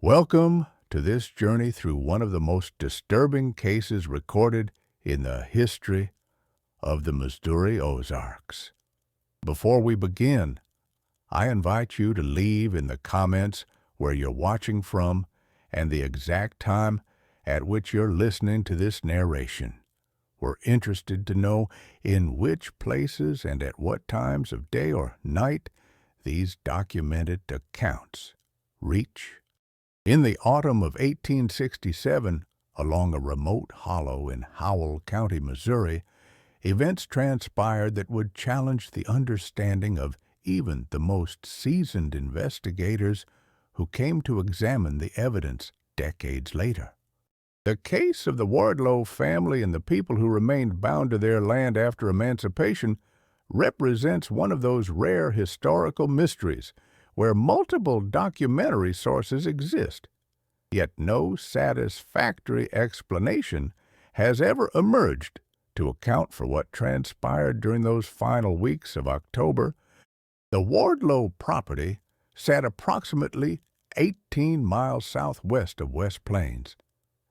Welcome to this journey through one of the most disturbing cases recorded in the history of the Missouri Ozarks. Before we begin, I invite you to leave in the comments where you're watching from and the exact time at which you're listening to this narration. We're interested to know in which places and at what times of day or night these documented accounts reach. In the autumn of 1867, along a remote hollow in Howell County, Missouri, events transpired that would challenge the understanding of even the most seasoned investigators who came to examine the evidence decades later. The case of the Wardlow family and the people who remained bound to their land after emancipation represents one of those rare historical mysteries where multiple documentary sources exist, yet no satisfactory explanation has ever emerged to account for what transpired during those final weeks of October. The Wardlow property sat approximately 18 miles southwest of West Plains,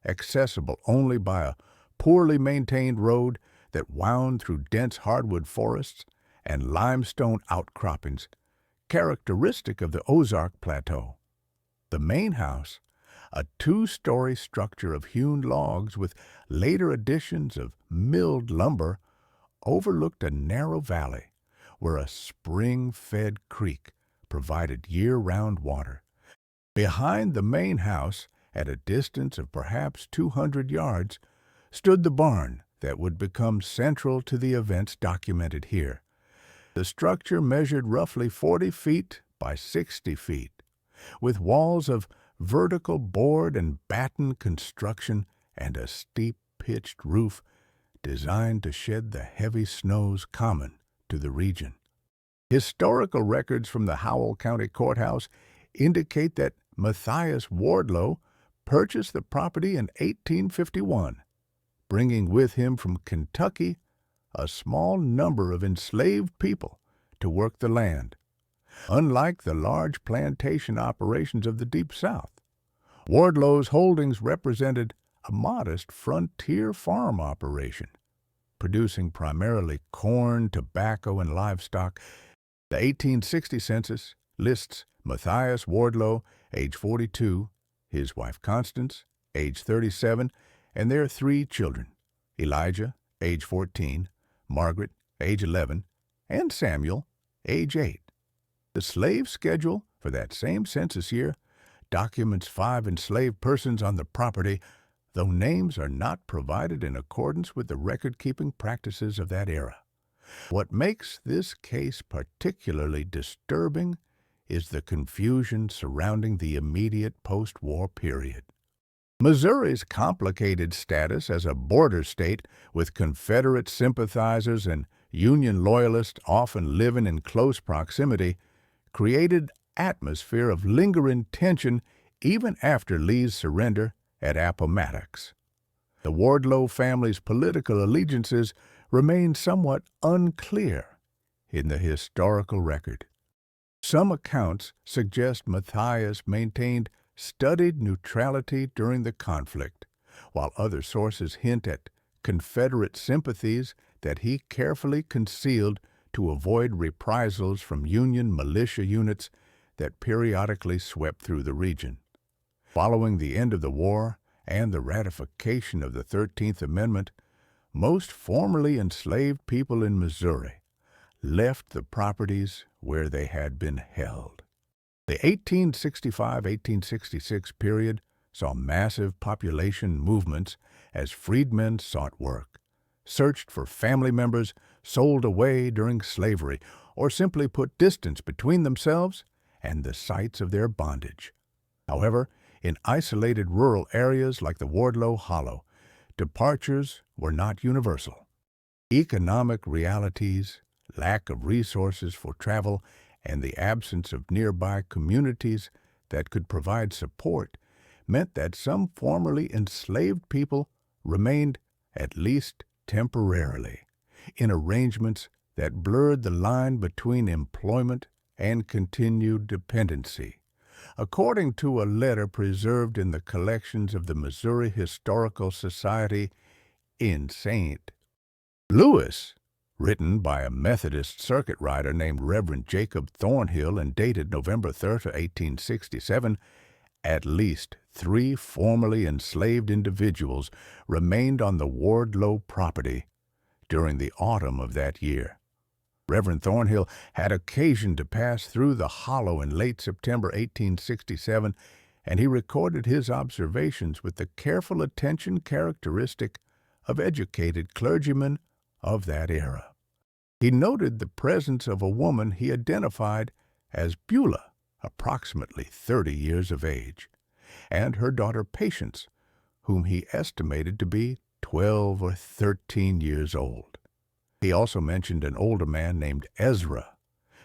accessible only by a poorly maintained road that wound through dense hardwood forests and limestone outcroppings, characteristic of the Ozark Plateau. The main house, a two-story structure of hewn logs with later additions of milled lumber, overlooked a narrow valley where a spring-fed creek provided year-round water. Behind the main house, at a distance of perhaps 200 yards, stood the barn that would become central to the events documented here. The structure measured roughly 40 feet by 60 feet, with walls of vertical board and batten construction and a steep pitched roof designed to shed the heavy snows common to the region. Historical records from the Howell County Courthouse indicate that Matthias Wardlow purchased the property in 1851, bringing with him from Kentucky a small number of enslaved people to work the land. Unlike the large plantation operations of the Deep South, Wardlow's holdings represented a modest frontier farm operation, producing primarily corn, tobacco, and livestock. The 1860 census lists Matthias Wardlow, age 42, his wife Constance, age 37, and their three children, Elijah, age 14, Margaret, age 11, and Samuel, age 8. The slave schedule for that same census year documents 5 enslaved persons on the property, though names are not provided in accordance with the record-keeping practices of that era. What makes this case particularly disturbing is the confusion surrounding the immediate post-war period. Missouri's complicated status as a border state with Confederate sympathizers and Union loyalists often living in close proximity created atmosphere of lingering tension even after Lee's surrender at Appomattox. The Wardlow family's political allegiances remain somewhat unclear in the historical record. Some accounts suggest Matthias maintained studied neutrality during the conflict, while other sources hint at Confederate sympathies that he carefully concealed to avoid reprisals from Union militia units that periodically swept through the region. Following the end of the war and the ratification of the 13th Amendment, most formerly enslaved people in Missouri left the properties where they had been held. The 1865-1866 period saw massive population movements as freedmen sought work, searched for family members sold away during slavery, or simply put distance between themselves and the sites of their bondage. However, in isolated rural areas like the Wardlow Hollow, departures were not universal. Economic realities, lack of resources for travel, and the absence of nearby communities that could provide support meant that some formerly enslaved people remained, at least temporarily, in arrangements that blurred the line between employment and continued dependency. According to a letter preserved in the collections of the Missouri Historical Society in St. Louis, written by a Methodist circuit rider named Reverend Jacob Thornhill and dated November 3rd, 1867, at least 3 formerly enslaved individuals remained on the Wardlow property during the autumn of that year. Reverend Thornhill had occasion to pass through the hollow in late September 1867, and he recorded his observations with the careful attention characteristic of educated clergymen of that era. He noted the presence of a woman he identified as Beulah, approximately 30 years of age, and her daughter Patience, whom he estimated to be 12 or 13 years old. He also mentioned an older man named Ezra,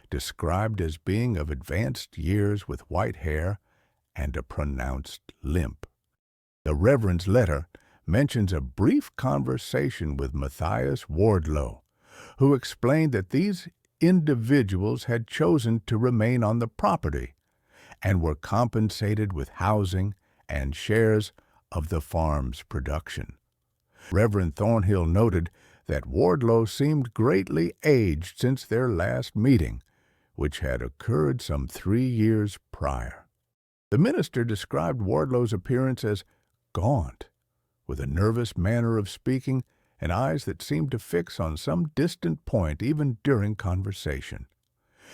described as being of advanced years with white hair and a pronounced limp. The Reverend's letter mentions a brief conversation with Matthias Wardlow, who explained that these individuals had chosen to remain on the property and were compensated with housing and shares of the farm's production. Reverend Thornhill noted that Wardlow seemed greatly aged since their last meeting, which had occurred some 3 years prior. The minister described Wardlow's appearance as gaunt, with a nervous manner of speaking and eyes that seemed to fix on some distant point even during conversation.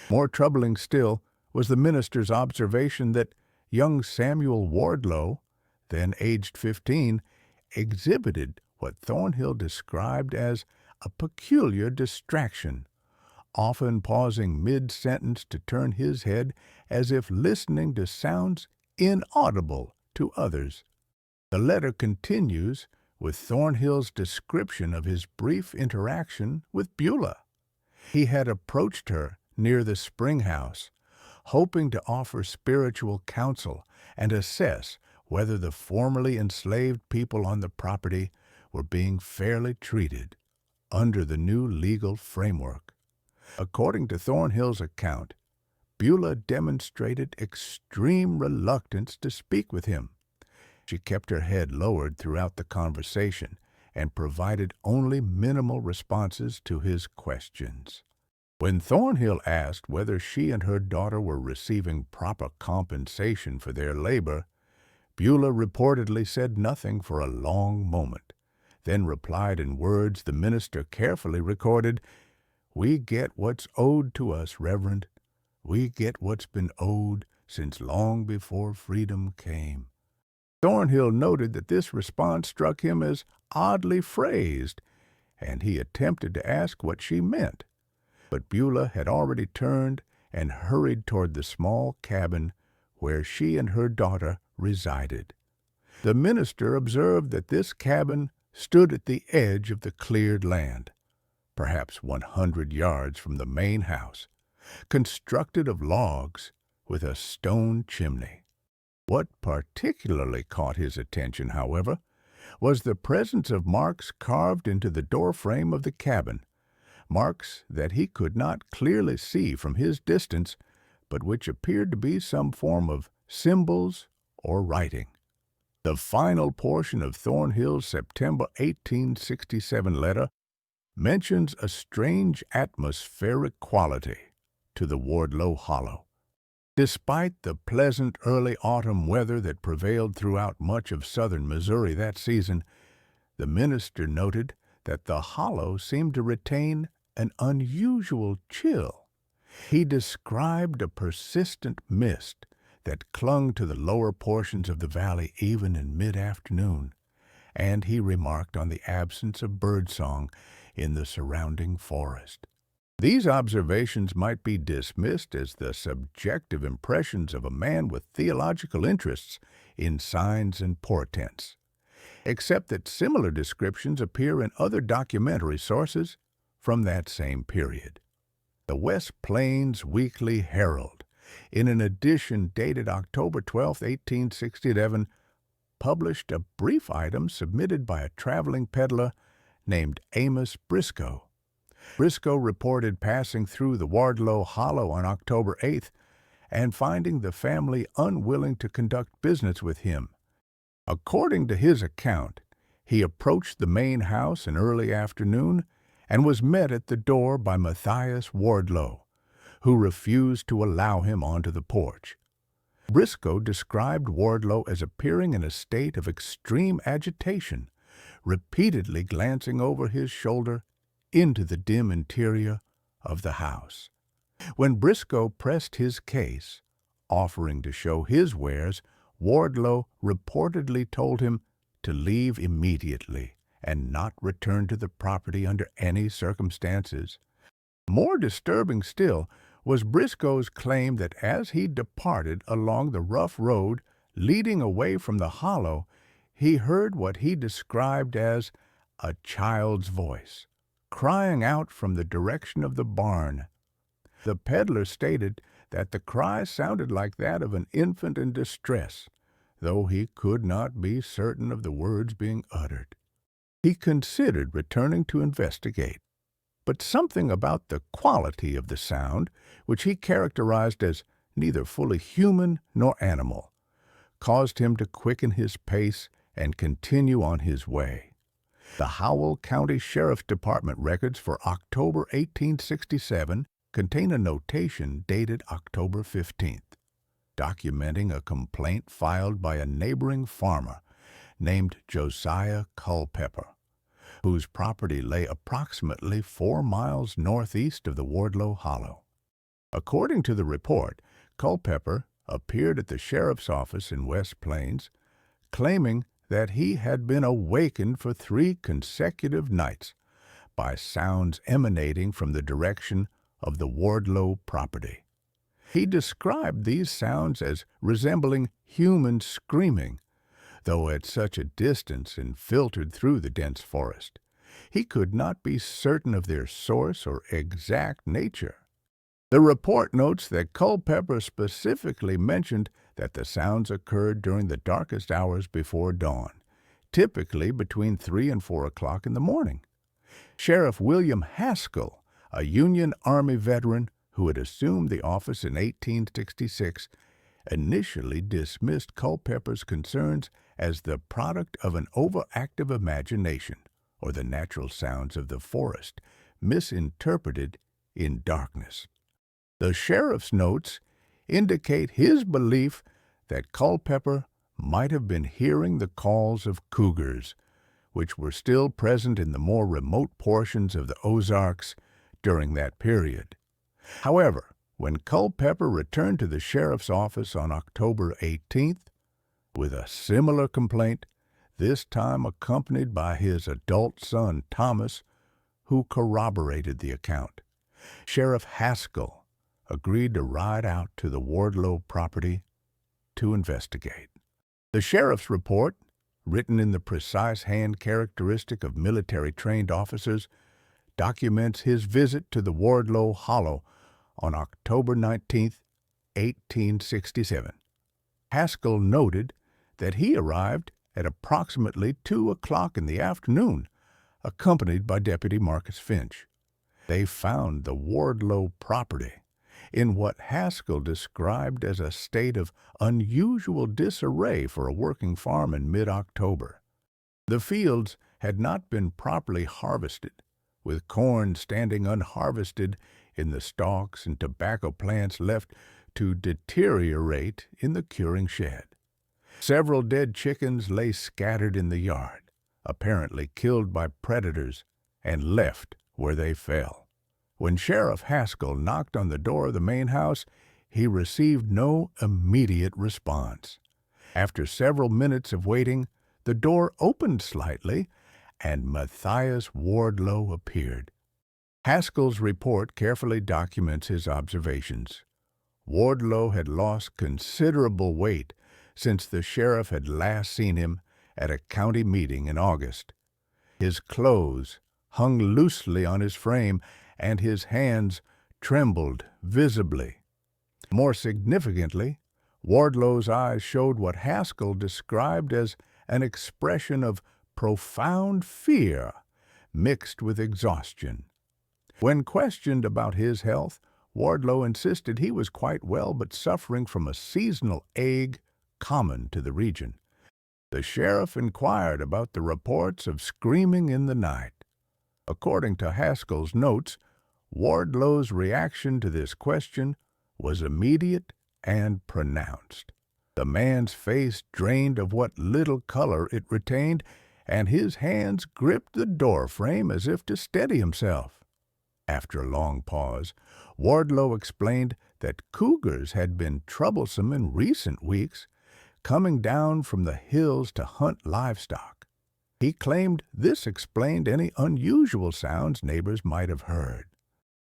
More troubling still was the minister's observation that young Samuel Wardlow, then aged 15, exhibited what Thornhill described as a peculiar distraction, often pausing mid-sentence to turn his head as if listening to sounds inaudible to others. The letter continues with Thornhill's description of his brief interaction with Beulah. He had approached her near the spring house, hoping to offer spiritual counsel and assess whether the formerly enslaved people on the property were being fairly treated under the new legal framework. According to Thornhill's account, Beulah demonstrated extreme reluctance to speak with him. She kept her head lowered throughout the conversation and provided only minimal responses to his questions. When Thornhill asked whether she and her daughter were receiving proper compensation for their labor, Beulah reportedly said nothing for a long moment, then replied in words the minister carefully recorded, "We get what's owed to us, Reverend. We get what's been owed since long before freedom came." Thornhill noted that this response struck him as oddly phrased, and he attempted to ask what she meant. But Beulah had already turned and hurried toward the small cabin where she and her daughter resided. The minister observed that this cabin stood at the edge of the cleared land, perhaps 100 yards from the main house, constructed of logs with a stone chimney. What particularly caught his attention, however, was the presence of marks carved into the doorframe of the cabin, marks that he could not clearly see from his distance, but which appeared to be some form of symbols or writing. The final portion of Thornhill's September 1867 letter mentions a strange atmospheric quality to the Wardlow Hollow. Despite the pleasant early autumn weather that prevailed throughout much of southern Missouri that season, the minister noted that the hollow seemed to retain an unusual chill. He described a persistent mist that clung to the lower portions of the valley even in mid-afternoon, and he remarked on the absence of birdsong in the surrounding forest. These observations might be dismissed as the subjective impressions of a man with theological interests in signs and portents, except that similar descriptions appear in other documentary sources from that same period. The West Plains Weekly Herald, in an edition dated October 12, 1867, published a brief item submitted by a traveling peddler named Amos Briscoe. Briscoe reported passing through the Wardlow Hollow on October 8th and finding the family unwilling to conduct business with him. According to his account, he approached the main house in early afternoon and was met at the door by Matthias Wardlow, who refused to allow him onto the porch. Briscoe described Wardlow as appearing in a state of extreme agitation, repeatedly glancing over his shoulder into the dim interior of the house. When Briscoe pressed his case, offering to show his wares, Wardlow reportedly told him to leave immediately and not return to the property under any circumstances. More disturbing still was Briscoe's claim that as he departed along the rough road leading away from the hollow, he heard what he described as a child's voice, crying out from the direction of the barn. The peddler stated that the cry sounded like that of an infant in distress, though he could not be certain of the words being uttered. He considered returning to investigate, but something about the quality of the sound, which he characterized as neither fully human nor animal, caused him to quicken his pace and continue on his way. The Howell County Sheriff's Department records for October 1867 contain a notation dated October 15th, documenting a complaint filed by a neighboring farmer named Josiah Culpepper, whose property lay approximately 4 miles northeast of the Wardlow Hollow. According to the report, Culpepper appeared at the sheriff's office in West Plains, claiming that he had been awakened for 3 consecutive nights by sounds emanating from the direction of the Wardlow property. He described these sounds as resembling human screaming, though at such a distance and filtered through the dense forest. He could not be certain of their source or exact nature. The report notes that Culpepper specifically mentioned that the sounds occurred during the darkest hours before dawn, typically between 3 and 4 o'clock in the morning. Sheriff William Haskell, a Union Army veteran who had assumed the office in 1866, initially dismissed Culpepper's concerns as the product of an overactive imagination or the natural sounds of the forest, misinterpreted in darkness. The sheriff's notes indicate his belief that Culpepper might have been hearing the calls of cougars, which were still present in the more remote portions of the Ozarks during that period. However, when Culpepper returned to the sheriff's office on October 18th with a similar complaint, this time accompanied by his adult son Thomas, who corroborated the account, Sheriff Haskell agreed to ride out to the Wardlow property to investigate. The sheriff's report, written in the precise hand characteristic of military-trained officers, documents his visit to the Wardlow Hollow on October 19, 1867. Haskell noted that he arrived at approximately 2 o'clock in the afternoon, accompanied by Deputy Marcus Finch. They found the Wardlow property in what Haskell described as a state of unusual disarray for a working farm in mid-October. The fields had not been properly harvested, with corn standing unharvested in the stalks and tobacco plants left to deteriorate in the curing shed. Several dead chickens lay scattered in the yard, apparently killed by predators and left where they fell. When Sheriff Haskell knocked on the door of the main house, he received no immediate response. After several minutes of waiting, the door opened slightly, and Matthias Wardlow appeared. Haskell's report carefully documents his observations. Wardlow had lost considerable weight since the sheriff had last seen him at a county meeting in August. His clothes hung loosely on his frame, and his hands trembled visibly. More significantly, Wardlow's eyes showed what Haskell described as an expression of profound fear mixed with exhaustion. When questioned about his health, Wardlow insisted he was quite well but suffering from a seasonal ague common to the region. The sheriff inquired about the reports of screaming in the night. According to Haskell's notes, Wardlow's reaction to this question was immediate and pronounced. The man's face drained of what little color it retained, and his hands gripped the door frame as if to steady himself. After a long pause, Wardlow explained that cougars had been troublesome in recent weeks, coming down from the hills to hunt livestock. He claimed this explained any unusual sounds neighbors might have heard.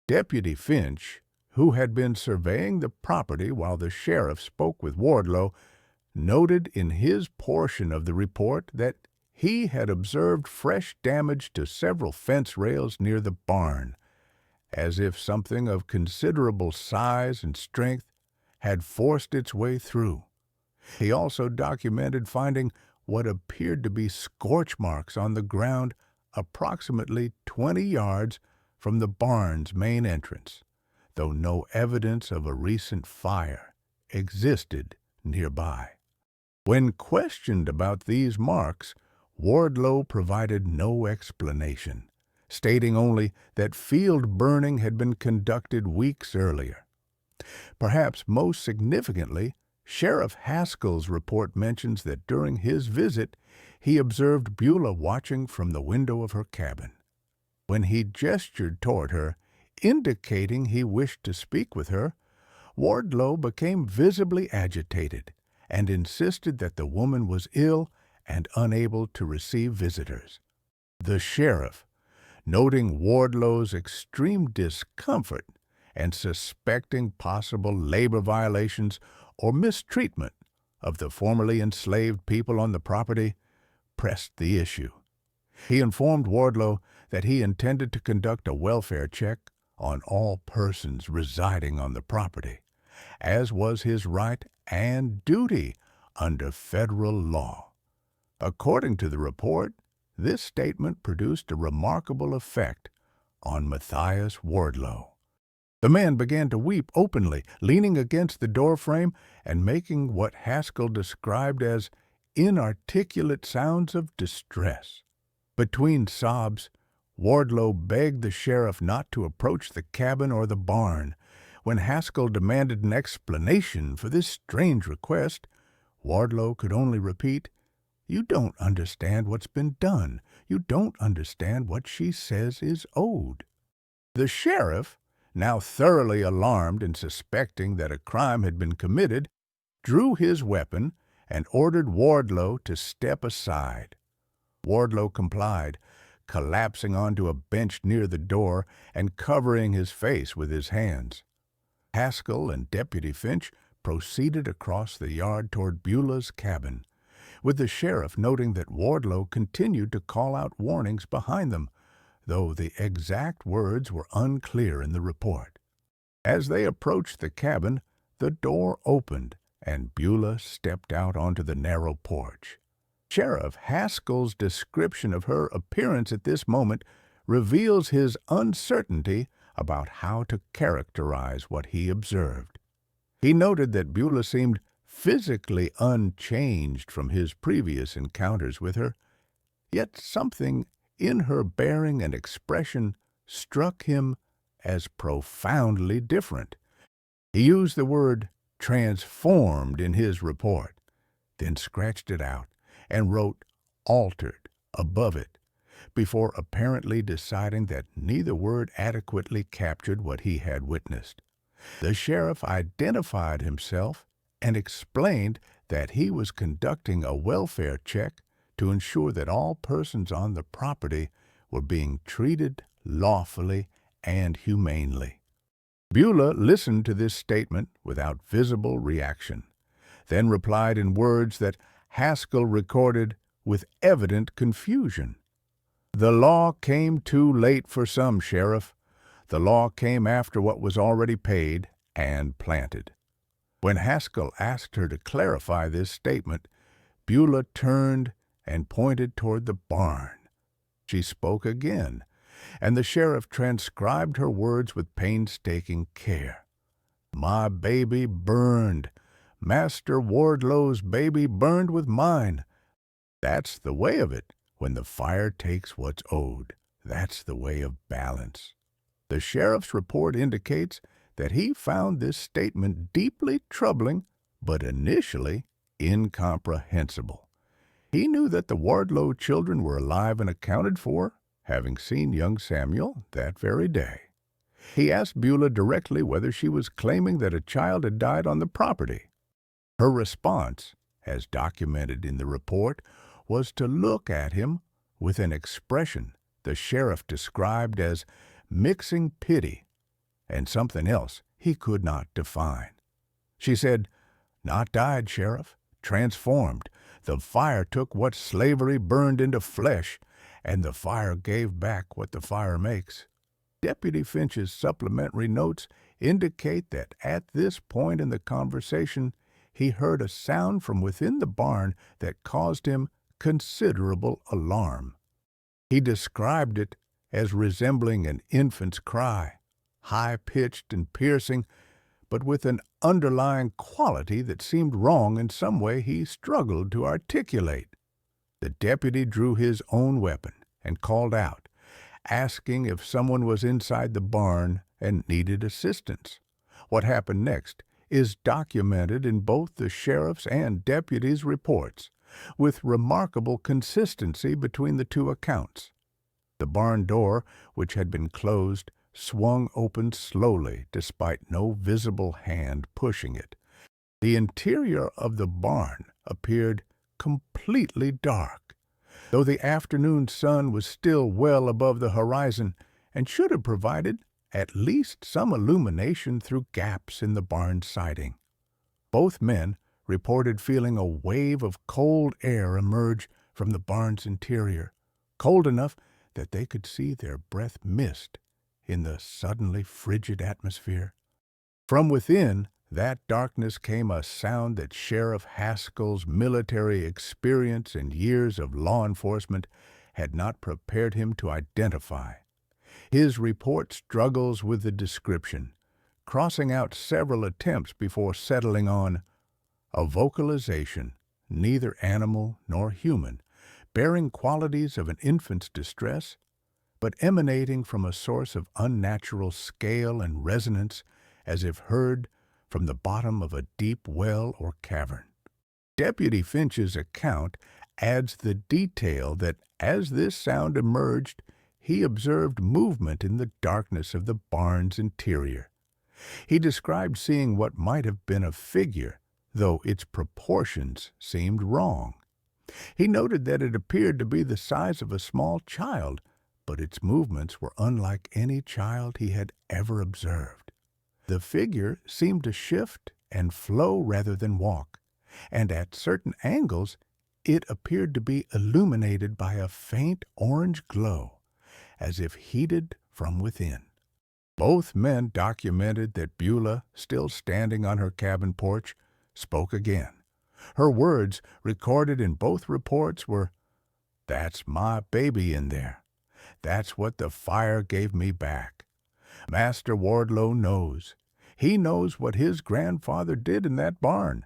Deputy Finch, who had been surveying the property while the sheriff spoke with Wardlow, noted in his portion of the report that he had observed fresh damage to several fence rails near the barn, as if something of considerable size and strength had forced its way through. He also documented finding what appeared to be scorch marks on the ground approximately 20 yards from the barn's main entrance, though no evidence of a recent fire existed nearby. When questioned about these marks, Wardlow provided no explanation, stating only that field burning had been conducted weeks earlier. Perhaps most significantly, Sheriff Haskell's report mentions that during his visit, he observed Beulah watching from the window of her cabin. When he gestured toward her, indicating he wished to speak with her, Wardlow became visibly agitated and insisted that the woman was ill and unable to receive visitors. The sheriff, noting Wardlow's extreme discomfort and suspecting possible labor violations or mistreatment of the formerly enslaved people on the property, pressed the issue. He informed Wardlow that he intended to conduct a welfare check on all persons residing on the property, as was his right and duty under federal law. According to the report, this statement produced a remarkable effect on Matthias Wardlow. The man began to weep openly, leaning against the doorframe and making what Haskell described as inarticulate sounds of distress. Between sobs, Wardlow begged the sheriff not to approach the cabin or the barn. When Haskell demanded an explanation for this strange request, Wardlow could only repeat, "You don't understand what's been done. You don't understand what she says is owed." The sheriff, now thoroughly alarmed and suspecting that a crime had been committed, drew his weapon and ordered Wardlow to step aside. Wardlow complied, collapsing onto a bench near the door and covering his face with his hands. Haskell and Deputy Finch proceeded across the yard toward Beulah's cabin, with the sheriff noting that Wardlow continued to call out warnings behind them, though the exact words were unclear in the report. As they approached the cabin, the door opened and Beulah stepped out onto the narrow porch. Sheriff Haskell's description of her appearance at this moment reveals his uncertainty about how to characterize what he observed. He noted that Beulah seemed physically unchanged from his previous encounters with her, yet something in her bearing and expression struck him as profoundly different. He used the word transformed in his report, then scratched it out and wrote altered above it, before apparently deciding that neither word adequately captured what he had witnessed. The sheriff identified himself and explained that he was conducting a welfare check to ensure that all persons on the property were being treated lawfully and humanely. Beulah listened to this statement without visible reaction, then replied in words that Haskell recorded with evident confusion. "The law came too late for some, Sheriff. The law came after what was already paid and planted." When Haskell asked her to clarify this statement, Beulah turned and pointed toward the barn. She spoke again, and the sheriff transcribed her words with painstaking care. "My baby burned. Master Wardlow's baby burned with mine. That's the way of it when the fire takes what's owed. That's the way of balance." The sheriff's report indicates that he found this statement deeply troubling, but initially incomprehensible. He knew that the Wardlow children were alive and accounted for, having seen young Samuel that very day. He asked Beulah directly whether she was claiming that a child had died on the property. Her response, as documented in the report, was to look at him with an expression the sheriff described as mixing pity and something else he could not define. She said, "Not died, Sheriff, transformed. The fire took what slavery burned into flesh, and the fire gave back what the fire makes." Deputy Finch's supplementary notes indicate that at this point in the conversation, he heard a sound from within the barn that caused him considerable alarm. He described it as resembling an infant's cry, high-pitched and piercing, but with an underlying quality that seemed wrong in some way he struggled to articulate. The deputy drew his own weapon and called out, asking if someone was inside the barn and needed assistance. What happened next is documented in both the sheriff's and deputy's reports, with remarkable consistency between the two accounts. The barn door, which had been closed, swung open slowly despite no visible hand pushing it. The interior of the barn appeared completely dark, though the afternoon sun was still well above the horizon and should have provided at least some illumination through gaps in the barn siding. Both men reported feeling a wave of cold air emerge from the barn's interior, cold enough that they could see their breath mist in the suddenly frigid atmosphere. From within that darkness came a sound that Sheriff Haskell's military experience and years of law enforcement had not prepared him to identify. His report struggles with the description, crossing out several attempts before settling on a vocalization, neither animal nor human, bearing qualities of an infant's distress, but emanating from a source of unnatural scale and resonance as if heard from the bottom of a deep well or cavern. Deputy Finch's account adds the detail that as this sound emerged, he observed movement in the darkness of the barn's interior. He described seeing what might have been a figure, though its proportions seemed wrong. He noted that it appeared to be the size of a small child, but its movements were unlike any child he had ever observed. The figure seemed to shift and flow rather than walk, and at certain angles it appeared to be illuminated by a faint orange glow, as if heated from within. Both men documented that Beulah, still standing on her cabin porch, spoke again. Her words, recorded in both reports, were, "That's my baby in there. That's what the fire gave me back. Master Wardlow knows. He knows what his grandfather did in that barn.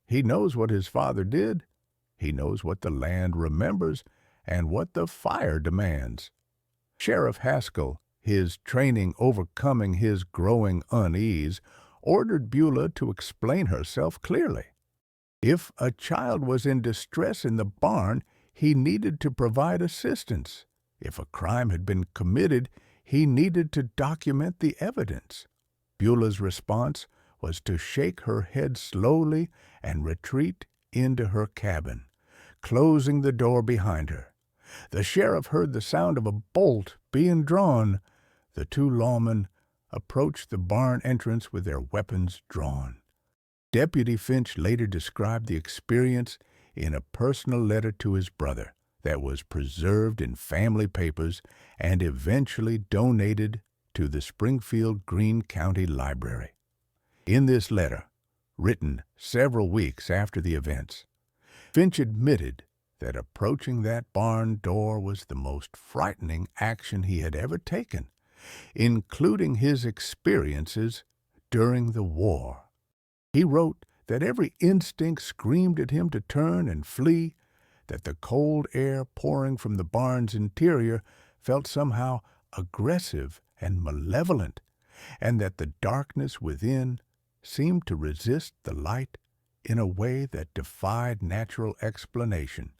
He knows what his father did. He knows what the land remembers and what the fire demands." Sheriff Haskell, his training overcoming his growing unease, ordered Beulah to explain herself clearly. If a child was in distress in the barn, he needed to provide assistance. If a crime had been committed, he needed to document the evidence. Beulah's response was to shake her head slowly and retreat into her cabin, closing the door behind her. The sheriff heard the sound of a bolt being drawn. The two lawmen approached the barn entrance with their weapons drawn. Deputy Finch later described the experience in a personal letter to his brother that was preserved in family papers and eventually donated to the Springfield Greene County Library. In this letter, written several weeks after the events, Finch admitted that approaching that barn door was the most frightening action he had ever taken, including his experiences during the war. He wrote that every instinct screamed at him to turn and flee, that the cold air pouring from the barn's interior felt somehow aggressive and malevolent, and that the darkness within seemed to resist the light in a way that defied natural explanation.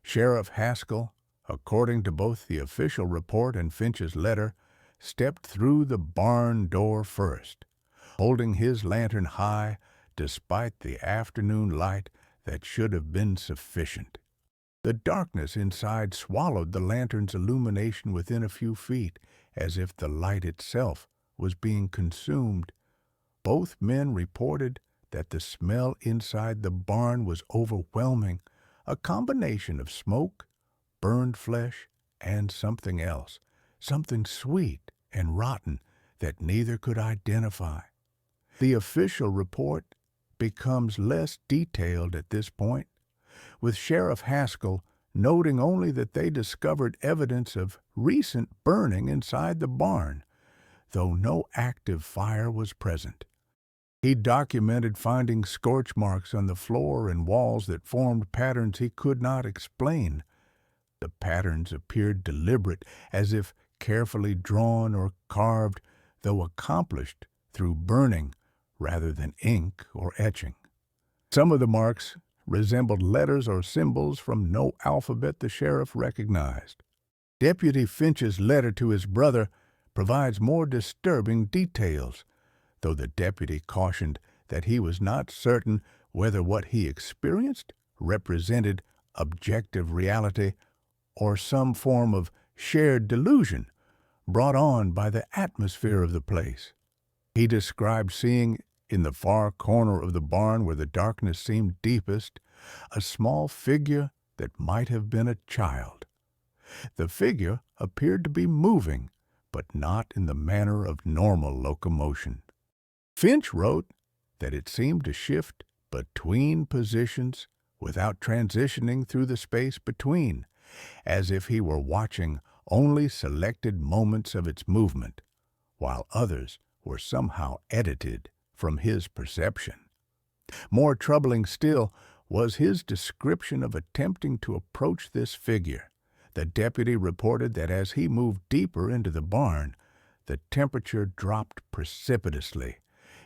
Sheriff Haskell, according to both the official report and Finch's letter, stepped through the barn door first, holding his lantern high despite the afternoon light that should have been sufficient. The darkness inside swallowed the lantern's illumination within a few feet, as if the light itself was being consumed. Both men reported that the smell inside the barn was overwhelming, a combination of smoke, burned flesh, and something else, something sweet and rotten that neither could identify. The official report becomes less detailed at this point, with Sheriff Haskell noting only that they discovered evidence of recent burning inside the barn, though no active fire was present. He documented finding scorch marks on the floor and walls that formed patterns he could not explain. The patterns appeared deliberate, as if carefully drawn or carved, though accomplished through burning rather than ink or etching. Some of the marks resembled letters or symbols from no alphabet the sheriff recognized. Deputy Finch's letter to his brother provides more disturbing details, though the deputy cautioned that he was not certain whether what he experienced represented objective reality or some form of shared delusion brought on by the atmosphere of the place. He described seeing, in the far corner of the barn where the darkness seemed deepest, a small figure that might have been a child. The figure appeared to be moving, but not in the manner of normal locomotion. Finch wrote that it seemed to shift between positions without transitioning through the space between, as if he were watching only selected moments of its movement, while others were somehow edited from his perception. More troubling still was his description of attempting to approach this figure. The deputy reported that as he moved deeper into the barn, the temperature dropped precipitously,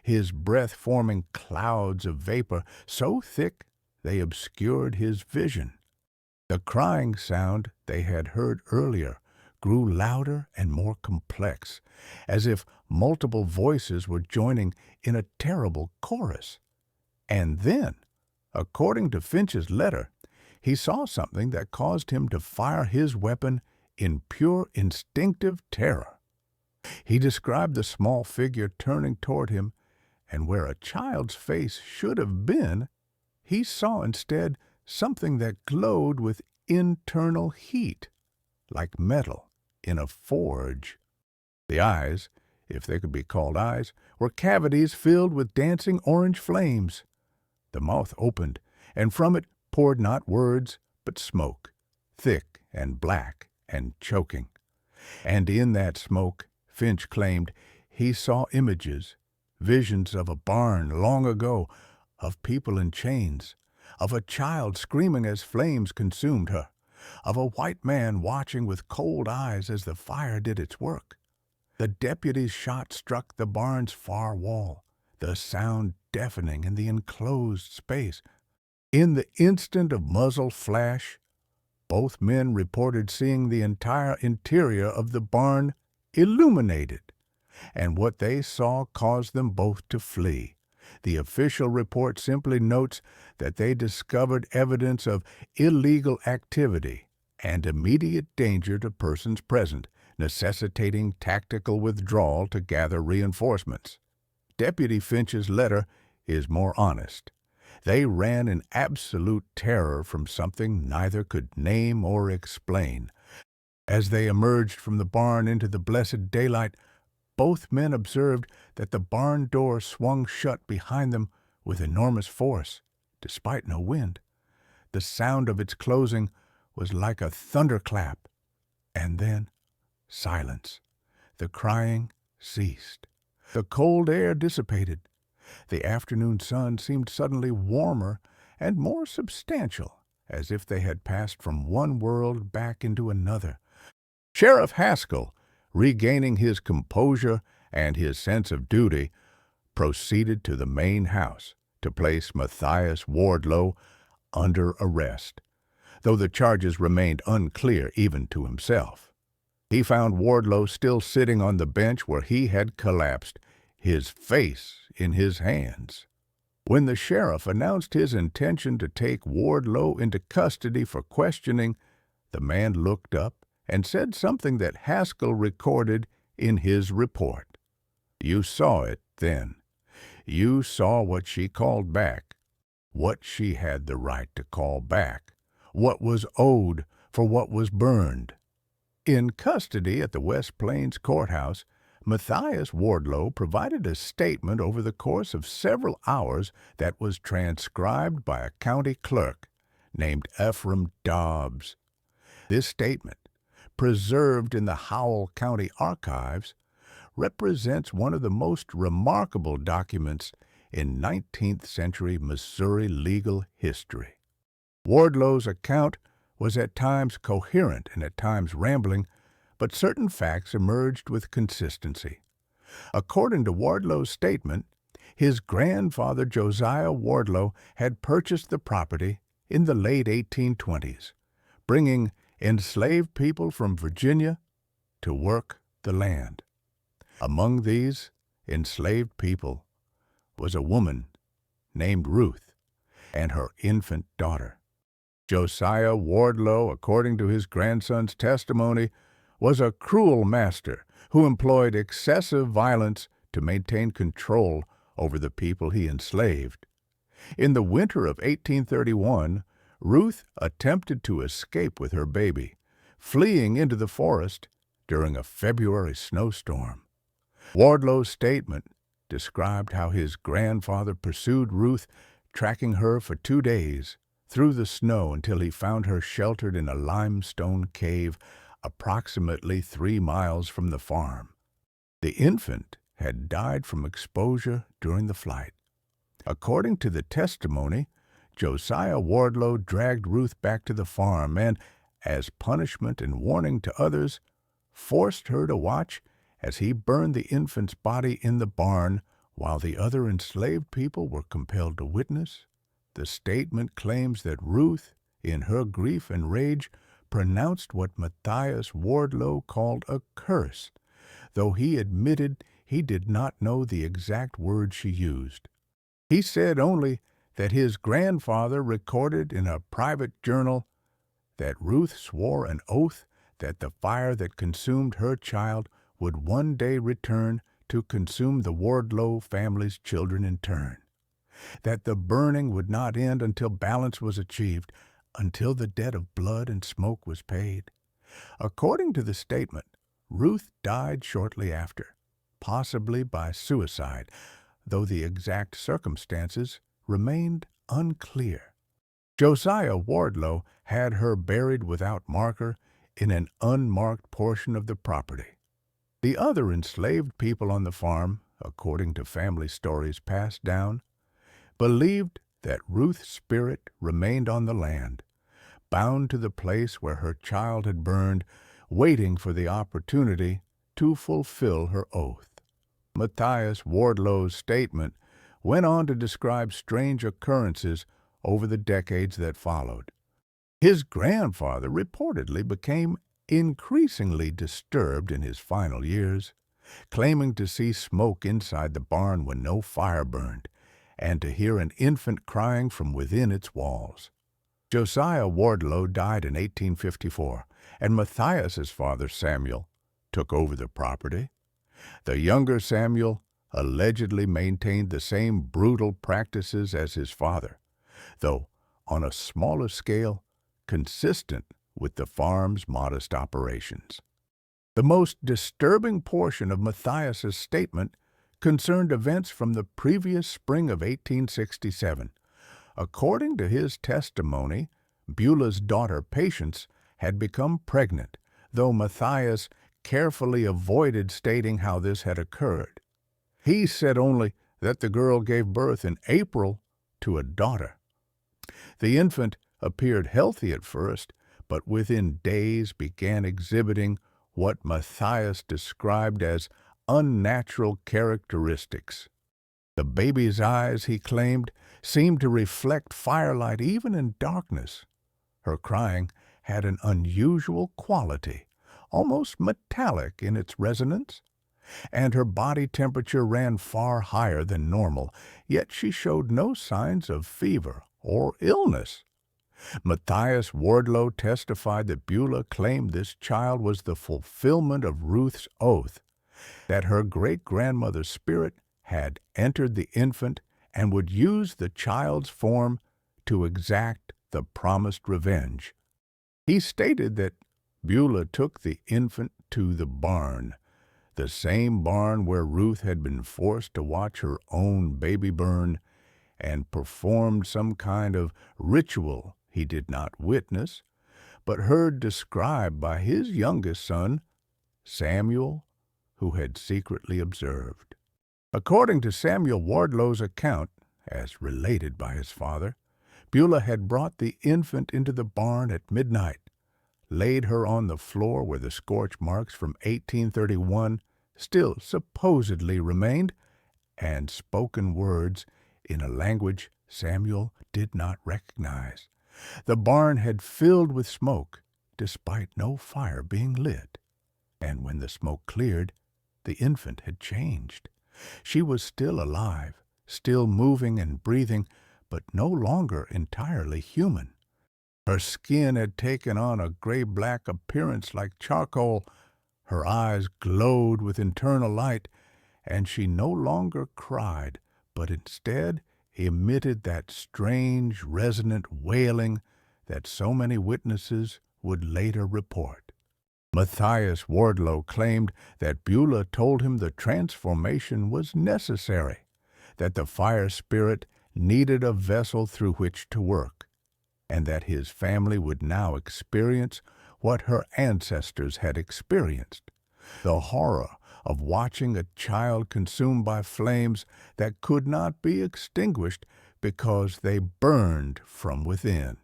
his breath forming clouds of vapor so thick they obscured his vision. The crying sound they had heard earlier grew louder and more complex, as if multiple voices were joining in a terrible chorus. And then, according to Finch's letter, he saw something that caused him to fire his weapon in pure instinctive terror. He described the small figure turning toward him, and where a child's face should have been, he saw instead something that glowed with internal heat, like metal in a forge. The eyes, if they could be called eyes, were cavities filled with dancing orange flames. The mouth opened, and from it poured not words, but smoke, thick and black and choking. And in that smoke, Finch claimed, he saw images, visions of a barn long ago, of people in chains, of a child screaming as flames consumed her, of a white man watching with cold eyes as the fire did its work. The deputy's shot struck the barn's far wall, the sound deafening in the enclosed space. In the instant of muzzle flash, both men reported seeing the entire interior of the barn illuminated, and what they saw caused them both to flee. The official report simply notes that they discovered evidence of illegal activity and immediate danger to persons present, necessitating tactical withdrawal to gather reinforcements. Deputy Finch's letter is more honest. They ran in absolute terror from something neither could name or explain. As they emerged from the barn into the blessed daylight, both men observed that the barn door swung shut behind them with enormous force, despite no wind. The sound of its closing was like a thunderclap. And then silence. The crying ceased. The cold air dissipated. The afternoon sun seemed suddenly warmer and more substantial, as if they had passed from one world back into another. Sheriff Haskell, regaining his composure and his sense of duty, proceeded to the main house to place Matthias Wardlow under arrest, though the charges remained unclear even to himself. He found Wardlow still sitting on the bench where he had collapsed, his face in his hands. When the sheriff announced his intention to take Wardlow into custody for questioning, the man looked up and said something that Haskell recorded in his report. "You saw it then. You saw what she called back, what she had the right to call back, what was owed for what was burned." In custody at the West Plains Courthouse, Matthias Wardlow provided a statement over the course of several hours that was transcribed by a county clerk named Ephraim Dobbs. This statement, preserved in the Howell County Archives, represents one of the most remarkable documents in 19th century Missouri legal history. Wardlow's account was at times coherent and at times rambling, but certain facts emerged with consistency. According to Wardlow's statement, his grandfather Josiah Wardlow had purchased the property in the late 1820s, bringing enslaved people from Virginia to work the land. Among these enslaved people was a woman named Ruth and her infant daughter. Josiah Wardlow, according to his grandson's testimony, was a cruel master who employed excessive violence to maintain control over the people he enslaved. In the winter of 1831, Ruth attempted to escape with her baby, fleeing into the forest during a February snowstorm. Wardlow's statement described how his grandfather pursued Ruth, tracking her for 2 days through the snow until he found her sheltered in a limestone cave approximately 3 miles from the farm. The infant had died from exposure during the flight. According to the testimony, Josiah Wardlow dragged Ruth back to the farm and, as punishment and warning to others, forced her to watch as he burned the infant's body in the barn while the other enslaved people were compelled to witness. The statement claims that Ruth, in her grief and rage, pronounced what Matthias Wardlow called a curse, though he admitted he did not know the exact words she used. He said only that his grandfather recorded in a private journal that Ruth swore an oath that the fire that consumed her child would one day return to consume the Wardlow family's children in turn, that the burning would not end until balance was achieved, until the debt of blood and smoke was paid. According to the statement, Ruth died shortly after, possibly by suicide, though the exact circumstances remained unclear. Josiah Wardlow had her buried without marker in an unmarked portion of the property. The other enslaved people on the farm, according to family stories passed down, believed that Ruth's spirit remained on the land, bound to the place where her child had burned, waiting for the opportunity to fulfill her oath. Matthias Wardlow's statement went on to describe strange occurrences over the decades that followed. His grandfather reportedly became increasingly disturbed in his final years, claiming to see smoke inside the barn when no fire burned, and to hear an infant crying from within its walls. Josiah Wardlow died in 1854, and Matthias's father, Samuel, took over the property. The younger Samuel allegedly maintained the same brutal practices as his father, though on a smaller scale, consistent with the farm's modest operations. The most disturbing portion of Matthias's statement concerned events from the previous spring of 1867. According to his testimony, Beulah's daughter Patience had become pregnant, though Matthias carefully avoided stating how this had occurred. He said only that the girl gave birth in April to a daughter. The infant appeared healthy at first, but within days began exhibiting what Matthias described as unnatural characteristics. The baby's eyes, he claimed, seemed to reflect firelight even in darkness. Her crying had an unusual quality, almost metallic in its resonance, and her body temperature ran far higher than normal, yet she showed no signs of fever or illness. Matthias Wardlow testified that Beulah claimed this child was the fulfillment of Ruth's oath, that her great-grandmother's spirit had entered the infant and would use the child's form to exact the promised revenge. He stated that Beulah took the infant to the barn, the same barn where Ruth had been forced to watch her own baby burn, and performed some kind of ritual he did not witness, but heard described by his youngest son, Samuel, who had secretly observed. According to Samuel Wardlow's account, as related by his father, Beulah had brought the infant into the barn at midnight, laid her on the floor where the scorch marks from 1831 still supposedly remained, and spoken words in a language Samuel did not recognize. The barn had filled with smoke, despite no fire being lit. And when the smoke cleared, the infant had changed. She was still alive, still moving and breathing, but no longer entirely human. Her skin had taken on a gray-black appearance like charcoal, her eyes glowed with internal light, and she no longer cried, but instead emitted that strange, resonant wailing that so many witnesses would later report. Matthias Wardlow claimed that Beulah told him the transformation was necessary, that the fire spirit needed a vessel through which to work, and that his family would now experience what her ancestors had experienced, the horror of watching a child consumed by flames that could not be extinguished because they burned from within.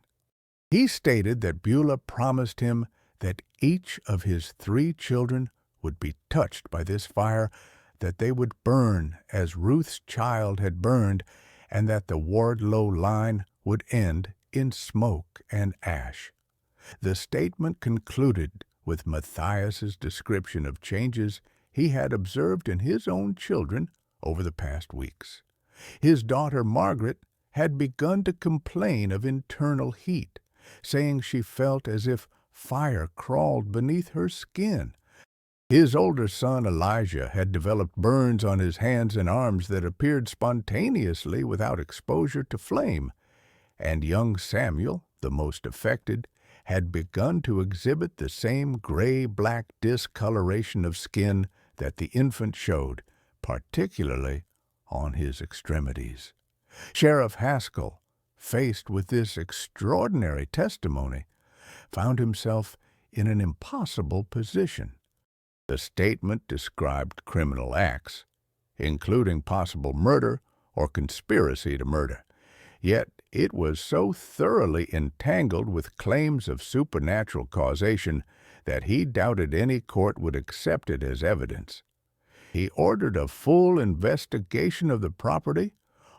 He stated that Beulah promised him that each of his 3 children would be touched by this fire, that they would burn as Ruth's child had burned, and that the Wardlow line would end in smoke and ash. The statement concluded with Matthias's description of changes he had observed in his own children over the past weeks. His daughter Margaret had begun to complain of internal heat, saying she felt as if fire crawled beneath her skin. His older son Elijah had developed burns on his hands and arms that appeared spontaneously without exposure to flame, and young Samuel, the most affected, had begun to exhibit the same gray-black discoloration of skin that the infant showed, particularly on his extremities. Sheriff Haskell, faced with this extraordinary testimony, found himself in an impossible position. The statement described criminal acts, including possible murder or conspiracy to murder, yet it was so thoroughly entangled with claims of supernatural causation that he doubted any court would accept it as evidence. He ordered a full investigation of the property,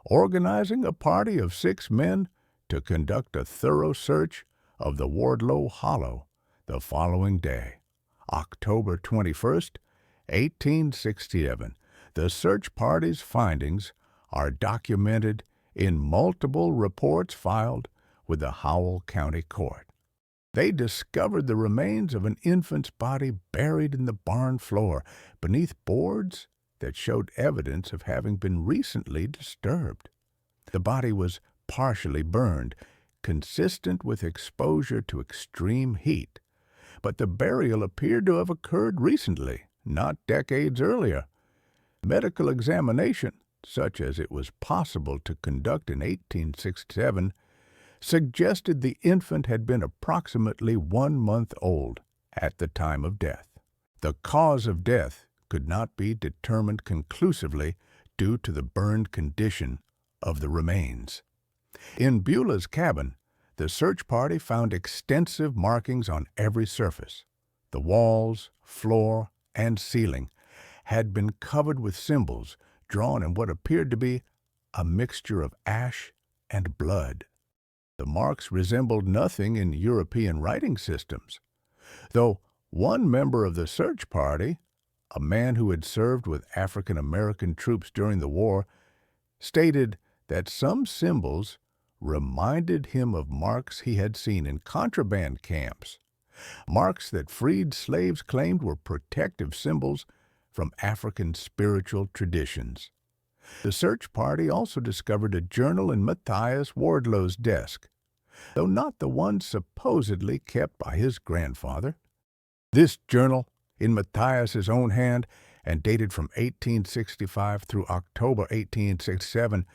organizing a party of 6 men to conduct a thorough search of the Wardlow Hollow the following day, October 21st, 1867. The search party's findings are documented in multiple reports filed with the Howell County Court. They discovered the remains of an infant's body buried in the barn floor beneath boards that showed evidence of having been recently disturbed. The body was partially burned, consistent with exposure to extreme heat, but the burial appeared to have occurred recently, not decades earlier. Medical examination, such as it was possible to conduct in 1867, suggested the infant had been approximately 1 month old at the time of death. The cause of death could not be determined conclusively due to the burned condition of the remains. In Beulah's cabin, the search party found extensive markings on every surface. The walls, floor, and ceiling had been covered with symbols drawn in what appeared to be a mixture of ash and blood. The marks resembled nothing in European writing systems, though one member of the search party, a man who had served with African American troops during the war, stated that some symbols reminded him of marks he had seen in contraband camps, marks that freed slaves claimed were protective symbols from African spiritual traditions. The search party also discovered a journal in Matthias Wardlow's desk, though not the one supposedly kept by his grandfather. This journal, in Matthias's own hand and dated from 1865 through October 1867,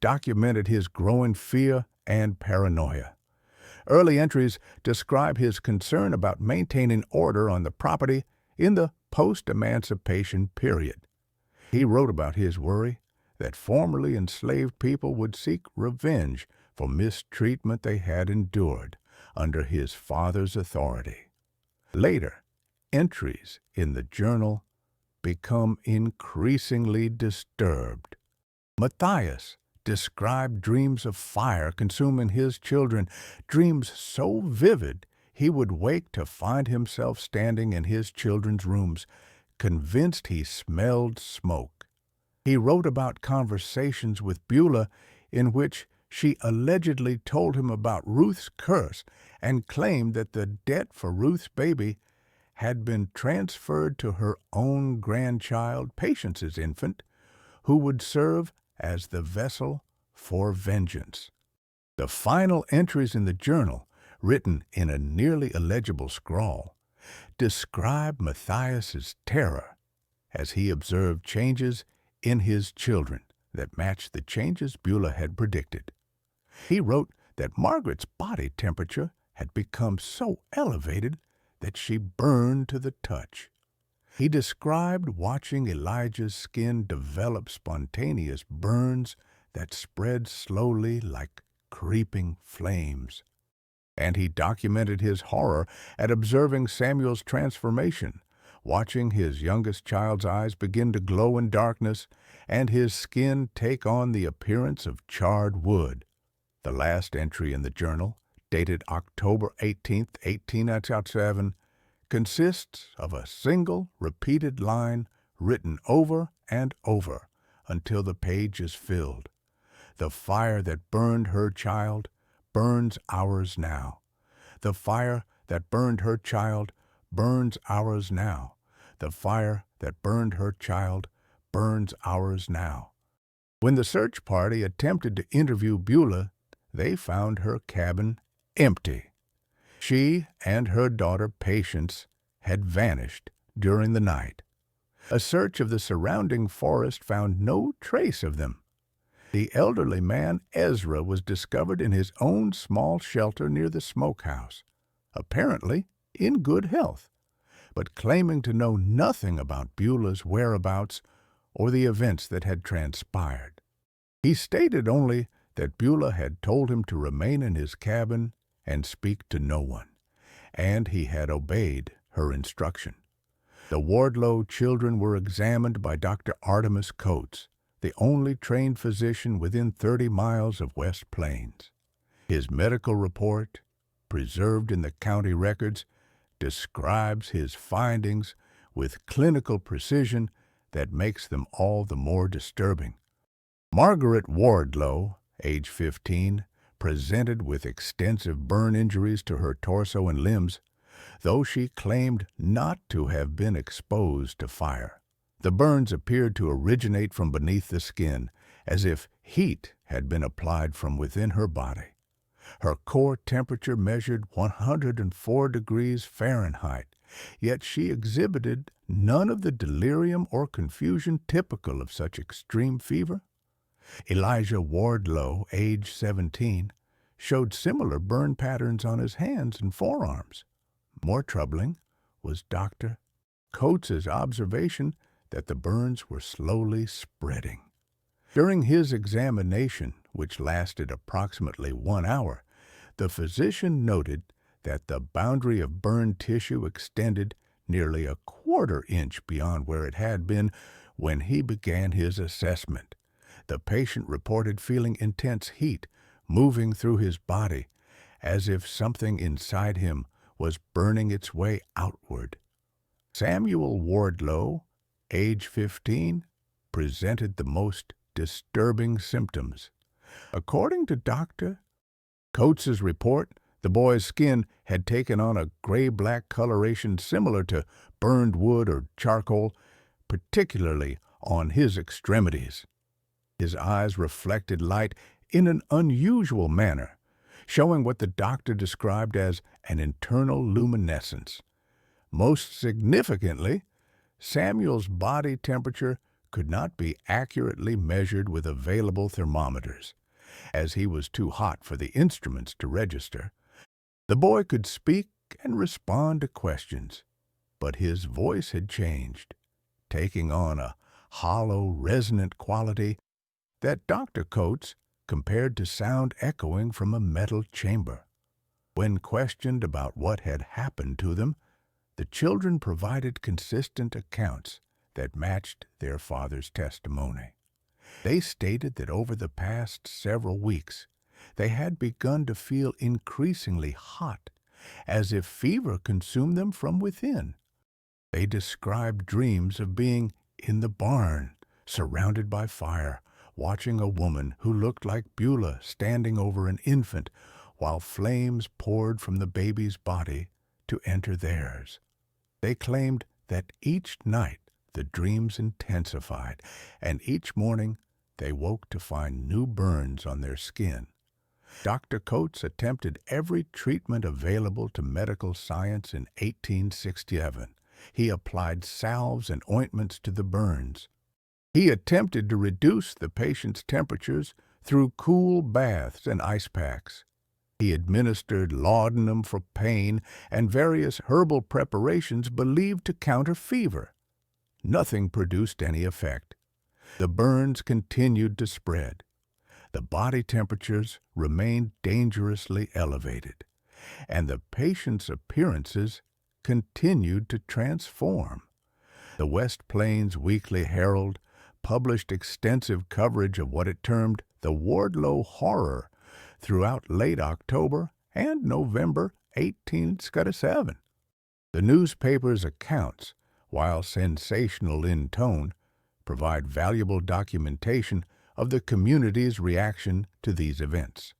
documented his growing fear and paranoia. Early entries describe his concern about maintaining order on the property in the post-emancipation period. He wrote about his worry that formerly enslaved people would seek revenge for mistreatment they had endured under his father's authority. Later, entries in the journal become increasingly disturbed. Matthias described dreams of fire consuming his children, dreams so vivid he would wake to find himself standing in his children's rooms, convinced he smelled smoke. He wrote about conversations with Beulah in which she allegedly told him about Ruth's curse and claimed that the debt for Ruth's baby had been transferred to her own grandchild, Patience's infant, who would serve as the vessel for vengeance. The final entries in the journal, written in a nearly illegible scrawl, describe Matthias's terror as he observed changes in his children that matched the changes Beulah had predicted. He wrote that Margaret's body temperature had become so elevated that she burned to the touch. He described watching Elijah's skin develop spontaneous burns that spread slowly like creeping flames. And he documented his horror at observing Samuel's transformation, watching his youngest child's eyes begin to glow in darkness and his skin take on the appearance of charred wood. The last entry in the journal, dated October 18, 1897, consists of a single repeated line written over and over until the page is filled. The fire that burned her child burns ours now. The fire that burned her child burns ours now. The fire that burned her child burns ours now. When the search party attempted to interview Beulah, they found her cabin empty. She and her daughter Patience had vanished during the night. A search of the surrounding forest found no trace of them. The elderly man Ezra was discovered in his own small shelter near the smokehouse, apparently in good health, but claiming to know nothing about Beulah's whereabouts or the events that had transpired. He stated only that Beulah had told him to remain in his cabin and speak to no one, and he had obeyed her instruction. The Wardlow children were examined by Dr. Artemus Coates, the only trained physician within 30 miles of West Plains. His medical report, preserved in the county records, describes his findings with clinical precision that makes them all the more disturbing. Margaret Wardlow, age 15, presented with extensive burn injuries to her torso and limbs, though she claimed not to have been exposed to fire. The burns appeared to originate from beneath the skin, as if heat had been applied from within her body. Her core temperature measured 104 degrees Fahrenheit, yet she exhibited none of the delirium or confusion typical of such extreme fever. Elijah Wardlow, age 17, showed similar burn patterns on his hands and forearms. More troubling was Dr. Coates's observation that the burns were slowly spreading. During his examination, which lasted approximately 1 hour, the physician noted that the boundary of burned tissue extended nearly a quarter-inch beyond where it had been when he began his assessment. The patient reported feeling intense heat moving through his body, as if something inside him was burning its way outward. Samuel Wardlow, age 15, presented the most disturbing symptoms. According to Dr. Coates's report, the boy's skin had taken on a gray-black coloration similar to burned wood or charcoal, particularly on his extremities. His eyes reflected light in an unusual manner, showing what the doctor described as an internal luminescence. Most significantly, Samuel's body temperature could not be accurately measured with available thermometers, as he was too hot for the instruments to register. The boy could speak and respond to questions, but his voice had changed, taking on a hollow, resonant quality that Dr. Coates compared to sound echoing from a metal chamber. When questioned about what had happened to them, the children provided consistent accounts that matched their father's testimony. They stated that over the past several weeks, they had begun to feel increasingly hot, as if fever consumed them from within. They described dreams of being in the barn, surrounded by fire, watching a woman who looked like Beulah standing over an infant while flames poured from the baby's body to enter theirs. They claimed that each night the dreams intensified, and each morning they woke to find new burns on their skin. Dr. Coates attempted every treatment available to medical science in 1867. He applied salves and ointments to the burns. He attempted to reduce the patient's temperatures through cool baths and ice packs. He administered laudanum for pain and various herbal preparations believed to counter fever. Nothing produced any effect. The burns continued to spread. The body temperatures remained dangerously elevated, and the patient's appearances continued to transform. The West Plains Weekly Herald published extensive coverage of what it termed the Wardlow Horror throughout late October and November 1867. The newspaper's accounts, while sensational in tone, provide valuable documentation of the community's reaction to these events.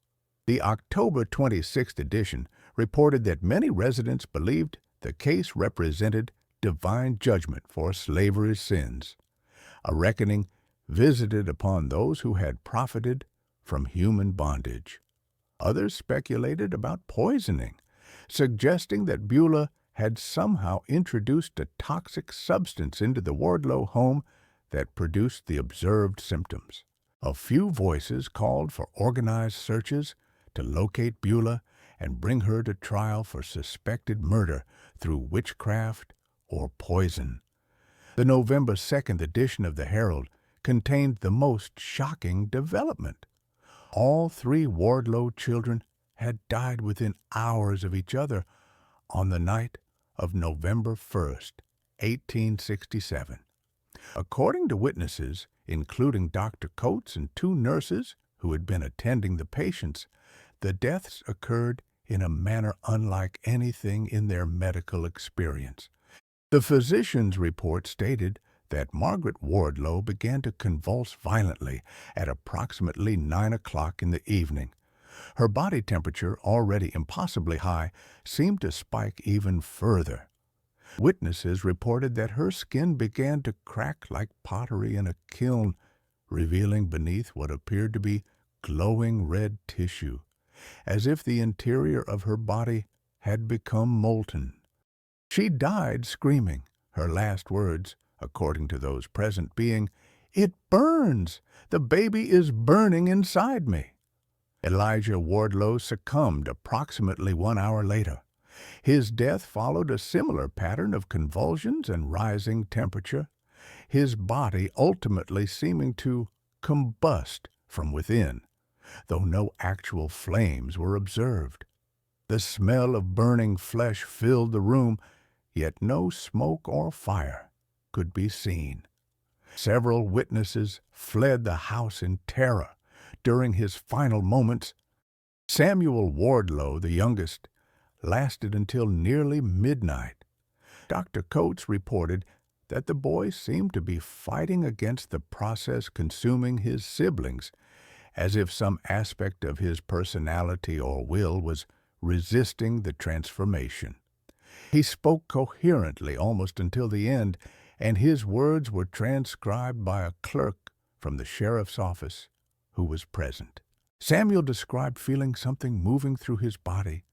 The October 26th edition reported that many residents believed the case represented divine judgment for slavery's sins, a reckoning visited upon those who had profited from human bondage. Others speculated about poisoning, suggesting that Beulah had somehow introduced a toxic substance into the Wardlow home that produced the observed symptoms. A few voices called for organized searches to locate Beulah and bring her to trial for suspected murder through witchcraft or poison. The November 2nd edition of the Herald contained the most shocking development. All 3 Wardlow children had died within hours of each other on the night of November 1st, 1867. According to witnesses, including Dr. Coates and 2 nurses who had been attending the patients, the deaths occurred in a manner unlike anything in their medical experience. The physician's report stated that Margaret Wardlow began to convulse violently at approximately 9 o'clock in the evening. Her body temperature, already impossibly high, seemed to spike even further. Witnesses reported that her skin began to crack like pottery in a kiln, revealing beneath what appeared to be glowing red tissue, as if the interior of her body had become molten. She died screaming, her last words, according to those present, being, "It burns! The baby is burning inside me!" Elijah Wardlow succumbed approximately 1 hour later. His death followed a similar pattern of convulsions and rising temperature, his body ultimately seeming to combust from within, though no actual flames were observed. The smell of burning flesh filled the room, yet no smoke or fire could be seen. Several witnesses fled the house in terror during his final moments. Samuel Wardlow, the youngest, lasted until nearly midnight. Dr. Coates reported that the boy seemed to be fighting against the process consuming his siblings, as if some aspect of his personality or will was resisting the transformation. He spoke coherently almost until the end, and his words were transcribed by a clerk from the sheriff's office who was present. Samuel described feeling something moving through his body,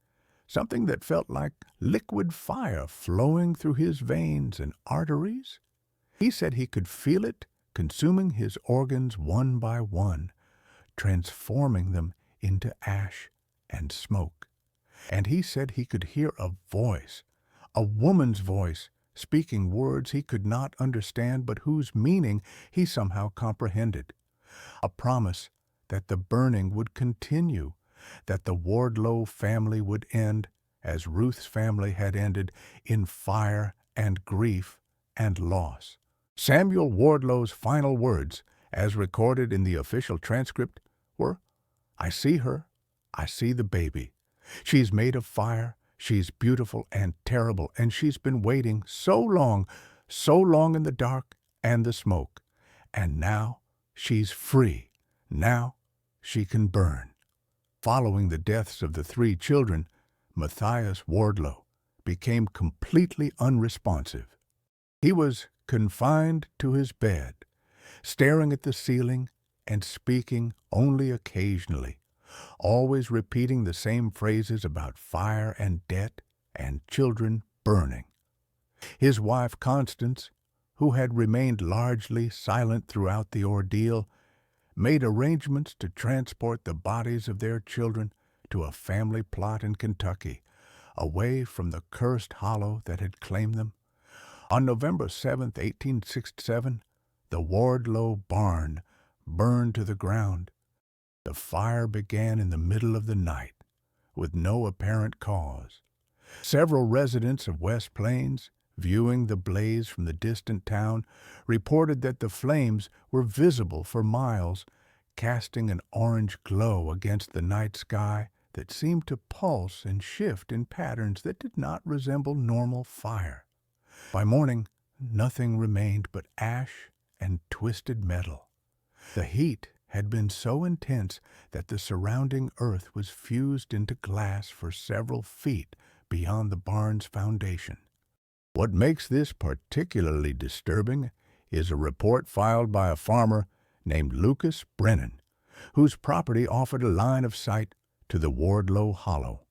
something that felt like liquid fire flowing through his veins and arteries. He said he could feel it consuming his organs one by one, transforming them into ash and smoke. And he said he could hear a voice, a woman's voice, speaking words he could not understand but whose meaning he somehow comprehended. A promise that the burning would continue, that the Wardlow family would end, as Ruth's family had ended, in fire and grief and loss. Samuel Wardlow's final words, as recorded in the official transcript, were, "I see her, I see the baby. She's made of fire, she's beautiful and terrible, and she's been waiting so long in the dark and the smoke. And now she's free. Now she can burn." Following the deaths of the 3 children, Matthias Wardlow became completely unresponsive. He was confined to his bed, staring at the ceiling and speaking only occasionally, always repeating the same phrases about fire and debt and children burning. His wife Constance, who had remained largely silent throughout the ordeal, made arrangements to transport the bodies of their children to a family plot in Kentucky, away from the cursed hollow that had claimed them. On November 7, 1867, the Wardlow barn burned to the ground. The fire began in the middle of the night, with no apparent cause. Several residents of West Plains, viewing the blaze from the distant town, reported that the flames were visible for miles, casting an orange glow against the night sky that seemed to pulse and shift in patterns that did not resemble normal fire. By morning, nothing remained but ash and twisted metal. The heat had been so intense that the surrounding earth was fused into glass for several feet beyond the barn's foundation. What makes this particularly disturbing is a report filed by a farmer named Lucas Brennan, whose property offered a line of sight to the Wardlow Hollow.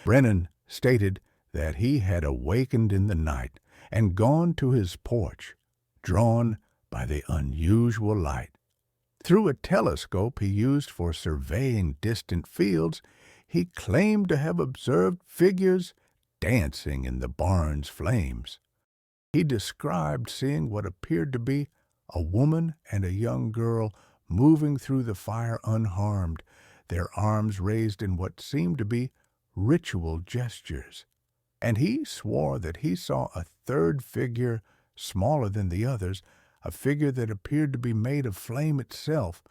Brennan stated that he had awakened in the night and gone to his porch, drawn by the unusual light. Through a telescope he used for surveying distant fields, he claimed to have observed figures dancing in the barn's flames. He described seeing what appeared to be a woman and a young girl moving through the fire unharmed, their arms raised in what seemed to be ritual gestures. And he swore that he saw a third figure, smaller than the others, a figure that appeared to be made of flame itself,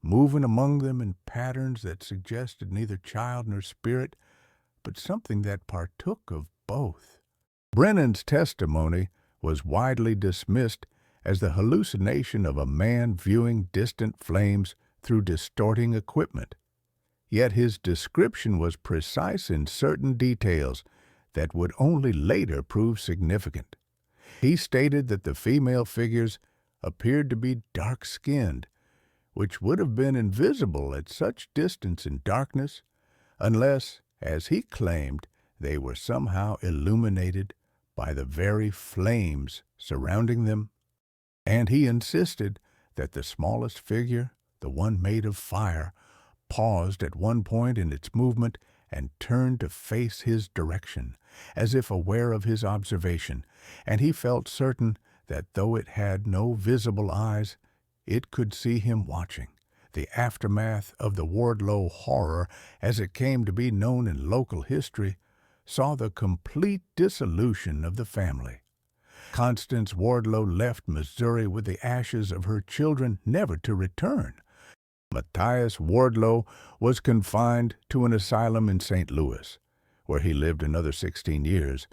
moving among them in patterns that suggested neither child nor spirit, but something that partook of both. Brennan's testimony was widely dismissed as the hallucination of a man viewing distant flames through distorting equipment. Yet his description was precise in certain details that would only later prove significant. He stated that the female figures appeared to be dark-skinned, which would have been invisible at such distance in darkness, unless, as he claimed, they were somehow illuminated by the very flames surrounding them. And he insisted that the smallest figure, the one made of fire, paused at one point in its movement and turned to face his direction, as if aware of his observation, and he felt certain that though it had no visible eyes, it could see him watching. The aftermath of the Wardlow horror, as it came to be known in local history, saw the complete dissolution of the family. Constance Wardlow left Missouri with the ashes of her children, never to return. Matthias Wardlow was confined to an asylum in St. Louis, where he lived another 16 years,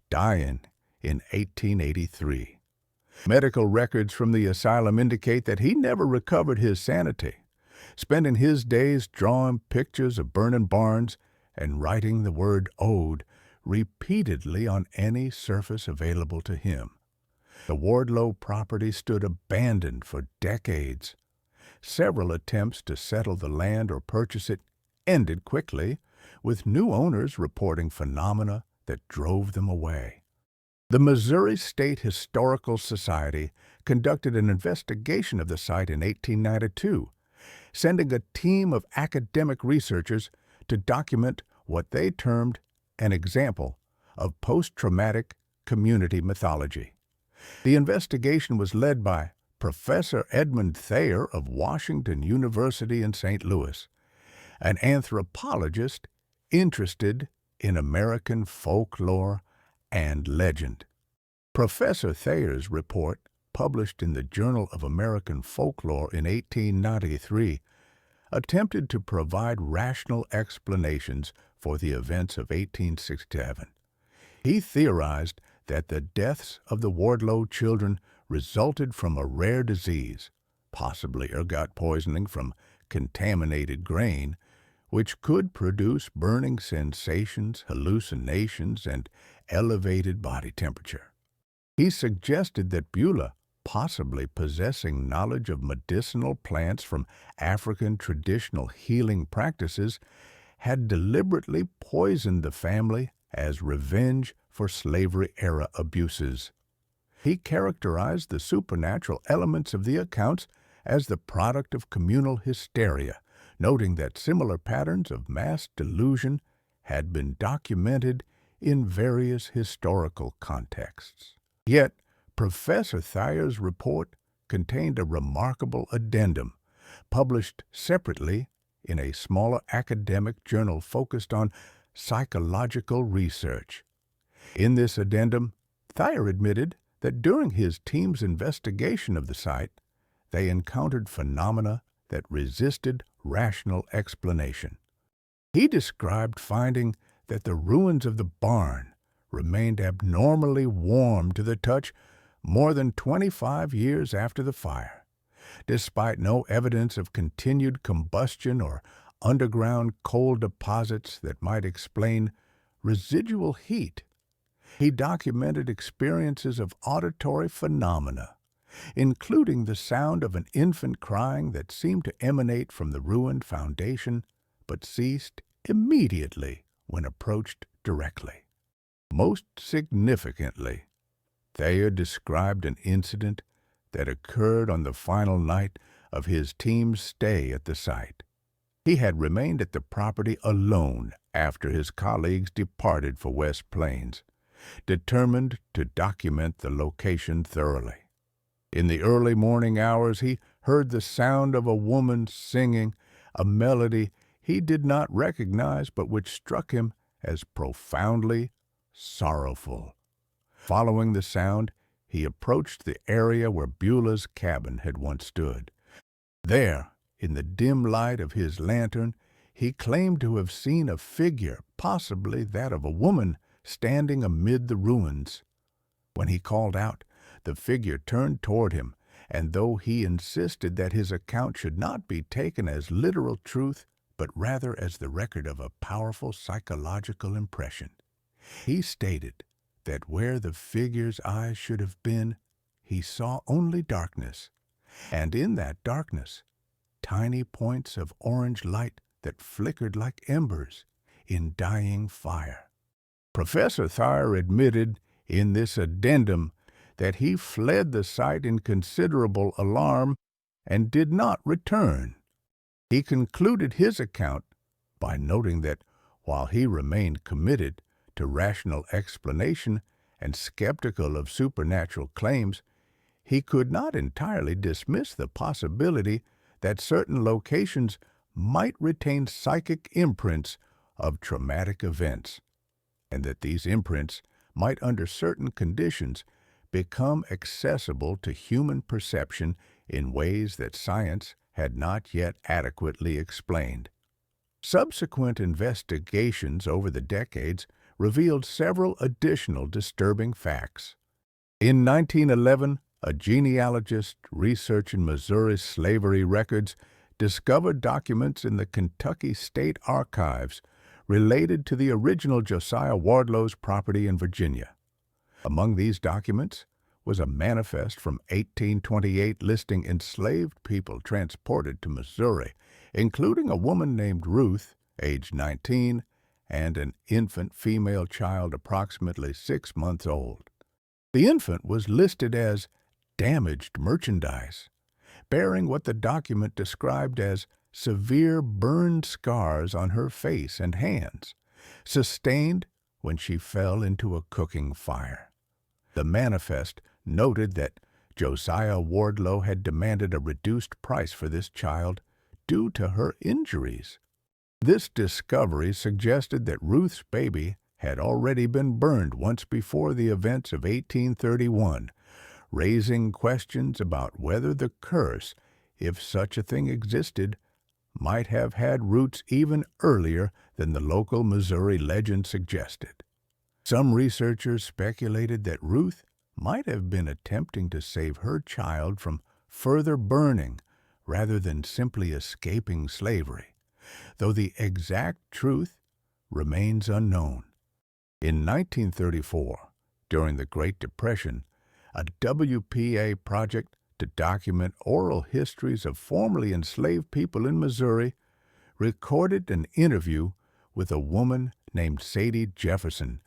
dying in 1883. Medical records from the asylum indicate that he never recovered his sanity, spending his days drawing pictures of burning barns and writing the word ode repeatedly on any surface available to him. The Wardlow property stood abandoned for decades. Several attempts to settle the land or purchase it ended quickly, with new owners reporting phenomena that drove them away. The Missouri State Historical Society conducted an investigation of the site in 1892, sending a team of academic researchers to document what they termed an example of post-traumatic community mythology. The investigation was led by Professor Edmund Thayer of Washington University in St. Louis, an anthropologist interested in American folklore and legend. Professor Thayer's report, published in the Journal of American Folklore in 1893, attempted to provide rational explanations for the events of 1867. He theorized that the deaths of the Wardlow children resulted from a rare disease, possibly ergot poisoning from contaminated grain, which could produce burning sensations, hallucinations, and elevated body temperature. He suggested that Beulah, possibly possessing knowledge of medicinal plants from African traditional healing practices, had deliberately poisoned the family as revenge for slavery-era abuses. He characterized the supernatural elements of the accounts as the product of communal hysteria, noting that similar patterns of mass delusion had been documented in various historical contexts. Yet, Professor Thayer's report contained a remarkable addendum, published separately in a smaller academic journal focused on psychological research. In this addendum, Thayer admitted that during his team's investigation of the site, they encountered phenomena that resisted rational explanation. He described finding that the ruins of the barn remained abnormally warm to the touch more than 25 years after the fire, despite no evidence of continued combustion or underground coal deposits that might explain residual heat. He documented experiences of auditory phenomena, including the sound of an infant crying that seemed to emanate from the ruined foundation, but ceased immediately when approached directly. Most significantly, Thayer described an incident that occurred on the final night of his team's stay at the site. He had remained at the property alone after his colleagues departed for West Plains, determined to document the location thoroughly. In the early morning hours, he heard the sound of a woman singing a melody he did not recognize but which struck him as profoundly sorrowful. Following the sound, he approached the area where Beulah's cabin had once stood. There, in the dim light of his lantern, he claimed to have seen a figure, possibly that of a woman, standing amid the ruins. When he called out, the figure turned toward him, and though he insisted that his account should not be taken as literal truth, but rather as the record of a powerful psychological impression, he stated that where the figure's eyes should have been, he saw only darkness, and in that darkness, tiny points of orange light that flickered like embers in dying fire. Professor Thayer admitted in this addendum that he fled the site in considerable alarm and did not return. He concluded his account by noting that while he remained committed to rational explanation and skeptical of supernatural claims, he could not entirely dismiss the possibility that certain locations might retain psychic imprints of traumatic events, and that these imprints might, under certain conditions, become accessible to human perception in ways that science had not yet adequately explained. Subsequent investigations over the decades revealed several additional disturbing facts. In 1911, a genealogist researching Missouri slavery records discovered documents in the Kentucky State Archives related to the original Josiah Wardlow's property in Virginia. Among these documents was a manifest from 1828 listing enslaved people transported to Missouri, including a woman named Ruth, age 19, and an infant female child approximately 6 months old. The infant was listed as damaged merchandise, bearing what the document described as severe burn scars on her face and hands, sustained when she fell into a cooking fire. The manifest noted that Josiah Wardlow had demanded a reduced price for this child due to her injuries. This discovery suggested that Ruth's baby had already been burned once before the events of 1831, raising questions about whether the curse, if such a thing existed, might have had roots even earlier than the local Missouri legend suggested. Some researchers speculated that Ruth might have been attempting to save her child from further burning rather than simply escaping slavery, though the exact truth remains unknown. In 1934, during the Great Depression, a WPA project to document oral histories of formerly enslaved people in Missouri recorded an interview with a woman named Sadie Jefferson,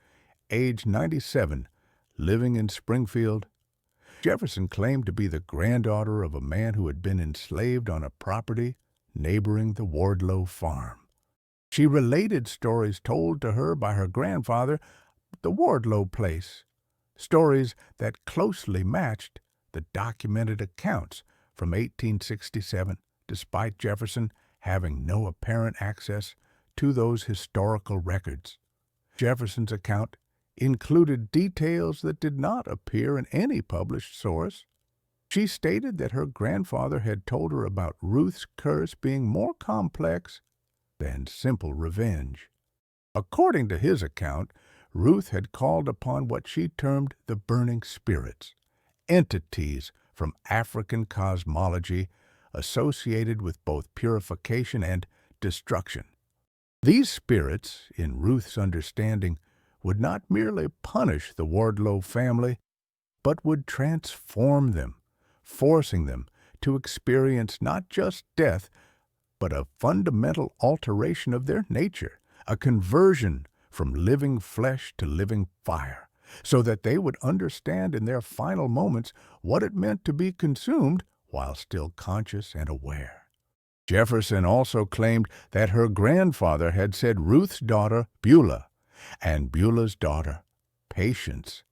age 97, living in Springfield. Jefferson claimed to be the granddaughter of a man who had been enslaved on a property neighboring the Wardlow farm. She related stories told to her by her grandfather, the Wardlow place, stories that closely matched the documented accounts from 1867, despite Jefferson having no apparent access to those historical records. Jefferson's account included details that did not appear in any published source. She stated that her grandfather had told her about Ruth's curse being more complex than simple revenge. According to his account, Ruth had called upon what she termed the burning spirits, entities from African cosmology associated with both purification and destruction. These spirits, in Ruth's understanding, would not merely punish the Wardlow family, but would transform them, forcing them to experience not just death, but a fundamental alteration of their nature, a conversion from living flesh to living fire, so that they would understand in their final moments what it meant to be consumed while still conscious and aware. Jefferson also claimed that her grandfather had said Ruth's daughter, Beulah, and Beulah's daughter, Patience,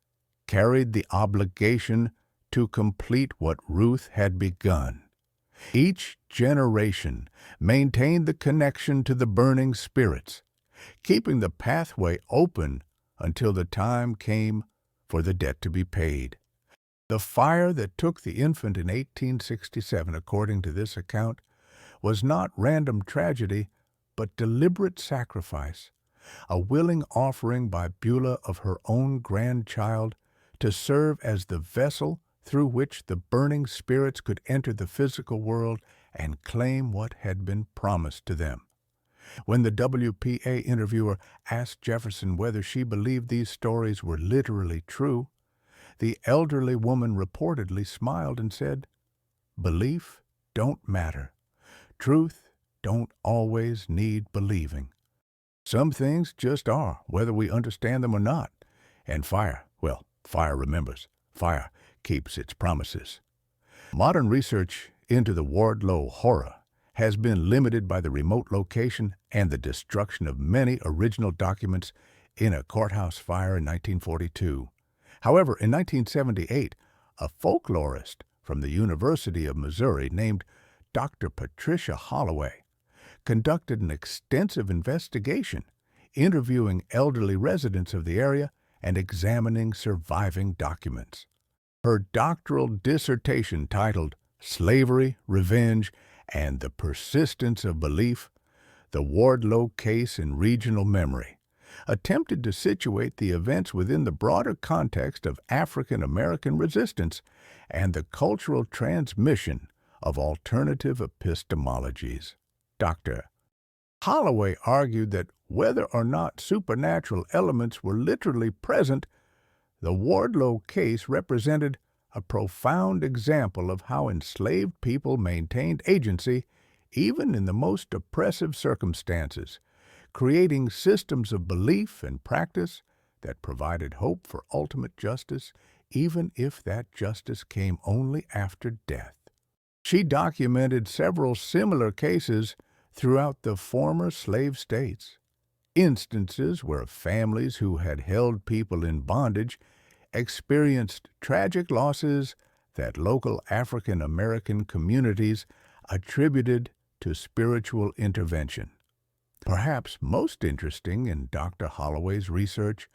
carried the obligation to complete what Ruth had begun. Each generation maintained the connection to the burning spirits, keeping the pathway open until the time came for the debt to be paid. The fire that took the infant in 1867, according to this account, was not random tragedy, but deliberate sacrifice, a willing offering by Beulah of her own grandchild to serve as the vessel through which the burning spirits could enter the physical world and claim what had been promised to them. When the WPA interviewer asked Jefferson whether she believed these stories were literally true, the elderly woman reportedly smiled and said, "Belief don't matter. Truth don't always need believing. Some things just are, whether we understand them or not. And fire, well, fire remembers. Fire keeps its promises." Modern research into the Wardlow horror has been limited by the remote location and the destruction of many original documents in a courthouse fire in 1942. However, in 1978, a folklorist from the University of Missouri named Dr. Patricia Holloway conducted an extensive investigation, interviewing elderly residents of the area and examining surviving documents. Her doctoral dissertation, titled Slavery, Revenge, and the Persistence of Belief, the Wardlow Case in Regional Memory, attempted to situate the events within the broader context of African American resistance and the cultural transmission of alternative epistemologies. Dr. Holloway argued that whether or not supernatural elements were literally present, the Wardlow case represented a profound example of how enslaved people maintained agency even in the most oppressive circumstances, creating systems of belief and practice that provided hope for ultimate justice, even if that justice came only after death. She documented several similar cases throughout the former slave states, instances where families who had held people in bondage experienced tragic losses that local African American communities attributed to spiritual intervention. Perhaps most interesting in Dr. Holloway's research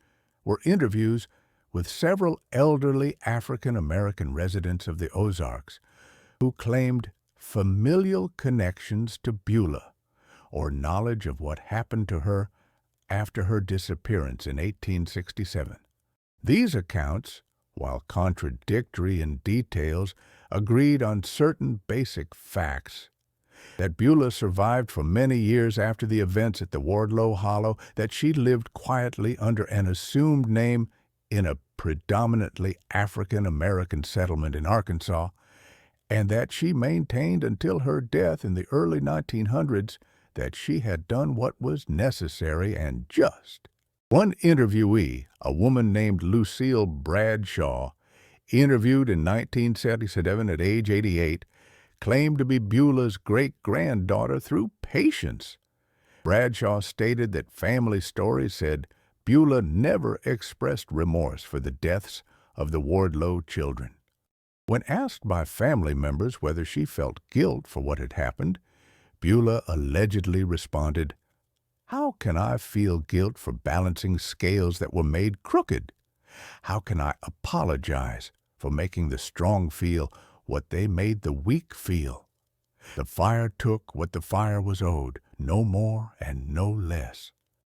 were interviews with several elderly African American residents of the Ozarks who claimed familial connections to Beulah, or knowledge of what happened to her after her disappearance in 1867. These accounts, while contradictory in details, agreed on certain basic facts: that Beulah survived for many years after the events at the Wardlow Hollow, that she lived quietly under an assumed name in a predominantly African American settlement in Arkansas, and that she maintained until her death in the early 1900s that she had done what was necessary and just. One interviewee, a woman named Lucille Bradshaw, interviewed in 1977 at age 88, claimed to be Beulah's great-granddaughter through patience. Bradshaw stated that family stories said Beulah never expressed remorse for the deaths of the Wardlow children. When asked by family members whether she felt guilt for what had happened, Beulah allegedly responded, "How can I feel guilt for balancing scales that were made crooked? How can I apologize for making the strong feel what they made the weak feel? The fire took what the fire was owed, no more and no less."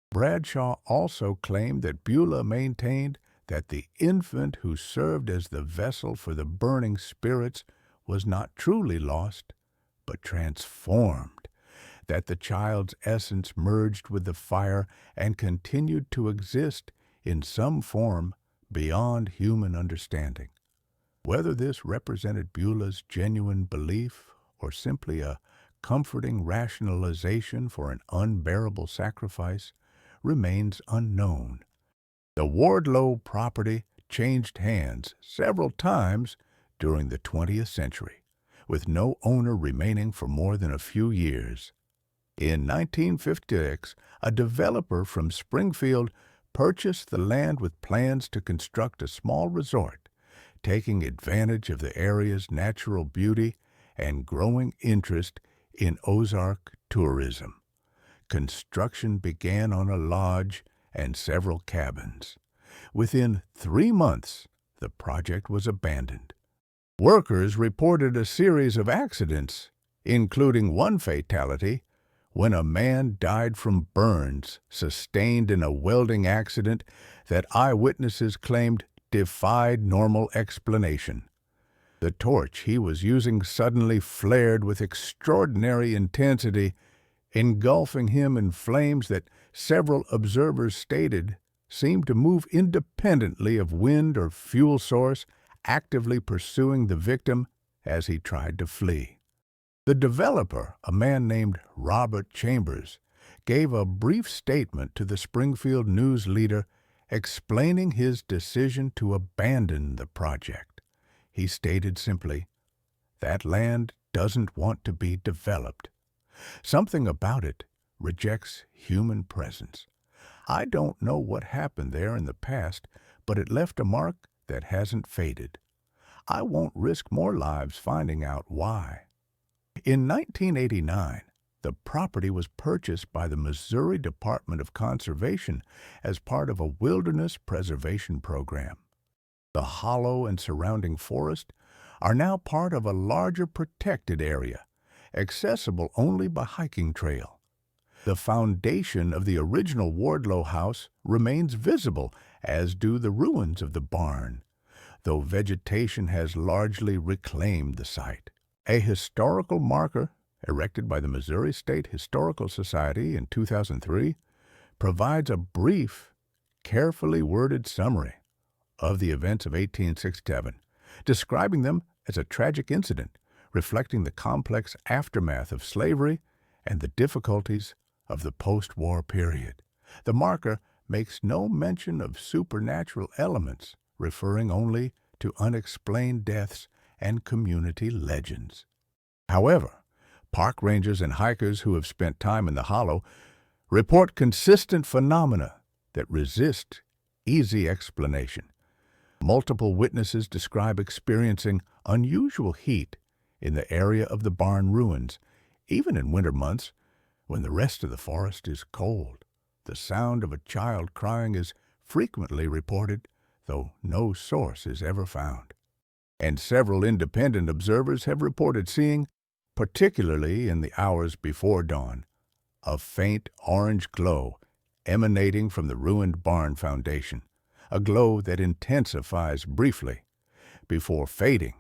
Bradshaw also claimed that Beulah maintained that the infant who served as the vessel for the burning spirits was not truly lost, but transformed, that the child's essence merged with the fire and continued to exist in some form beyond human understanding. Whether this represented Beulah's genuine belief or simply a comforting rationalization for an unbearable sacrifice remains unknown. The Wardlow property changed hands several times during the 20th century, with no owner remaining for more than a few years. In 1956, a developer from Springfield purchased the land with plans to construct a small resort, taking advantage of the area's natural beauty and growing interest in Ozark tourism. Construction began on a lodge and several cabins. Within 3 months, the project was abandoned. Workers reported a series of accidents, including one fatality when a man died from burns sustained in a welding accident that eyewitnesses claimed defied normal explanation. The torch he was using suddenly flared with extraordinary intensity, engulfing him in flames that several observers stated seemed to move independently of wind or fuel source, actively pursuing the victim as he tried to flee. The developer, a man named Robert Chambers, gave a brief statement to the Springfield News Leader explaining his decision to abandon the project. He stated simply, "That land doesn't want to be developed. Something about it rejects human presence. I don't know what happened there in the past, but it left a mark that hasn't faded. I won't risk more lives finding out why. In 1989, the property was purchased by the Missouri Department of Conservation as part of a wilderness preservation program. The hollow and surrounding forest are now part of a larger protected area, accessible only by hiking trail. The foundation of the original Wardlow house remains visible, as do the ruins of the barn, though vegetation has largely reclaimed the site. A historical marker erected by the Missouri State Historical Society in 2003 provides a brief, carefully worded summary of the events of 1867, describing them as a tragic incident reflecting the complex aftermath of slavery and the difficulties of the post-war period. The marker makes no mention of supernatural elements, referring only to unexplained deaths and community legends. However, park rangers and hikers who have spent time in the hollow report consistent phenomena that resist easy explanation. Multiple witnesses describe experiencing unusual heat in the area of the barn ruins, even in winter months when the rest of the forest is cold. The sound of a child crying is frequently reported, though no source is ever found. And several independent observers have reported seeing, particularly in the hours before dawn, a faint orange glow emanating from the ruined barn foundation, a glow that intensifies briefly before fading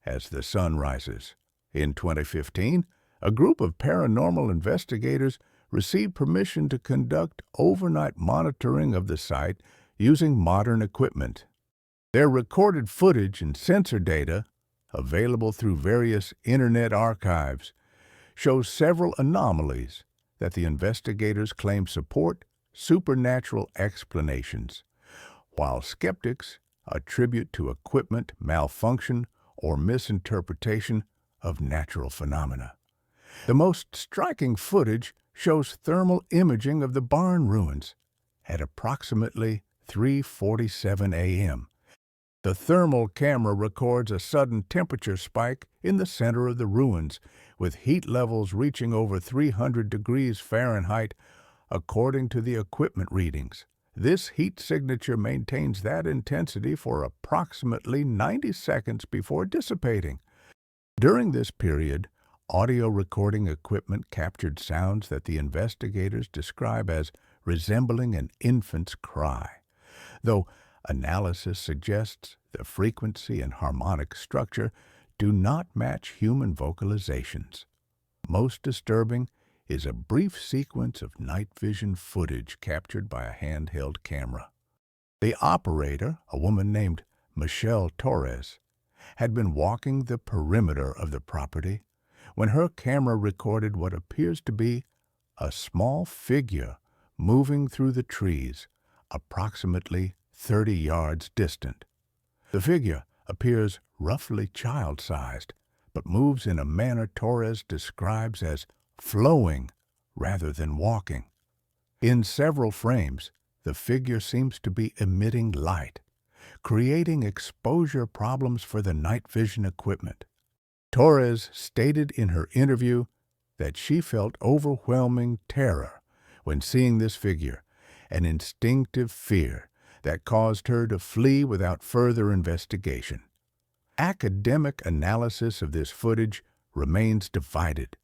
as the sun rises. In 2015, a group of paranormal investigators received permission to conduct overnight monitoring of the site using modern equipment. Their recorded footage and sensor data, available through various internet archives, shows several anomalies that the investigators claim support supernatural explanations, while skeptics attribute to equipment malfunction or misinterpretation of natural phenomena. The most striking footage shows thermal imaging of the barn ruins at approximately 3:47 a.m. The thermal camera records a sudden temperature spike in the center of the ruins, with heat levels reaching over 300 degrees Fahrenheit, according to the equipment readings. This heat signature maintains that intensity for approximately 90 seconds before dissipating. During this period, audio recording equipment captured sounds that the investigators describe as resembling an infant's cry, though analysis suggests the frequency and harmonic structure do not match human vocalizations. Most disturbing is a brief sequence of night vision footage captured by a handheld camera. The operator, a woman named Michelle Torres, had been walking the perimeter of the property when her camera recorded what appears to be a small figure moving through the trees approximately 30 yards distant. The figure appears roughly child-sized, but moves in a manner Torres describes as flowing rather than walking. In several frames, the figure seems to be emitting light, creating exposure problems for the night vision equipment. Torres stated in her interview that she felt overwhelming terror when seeing this figure, an instinctive fear that caused her to flee without further investigation. Academic analysis of this footage remains divided.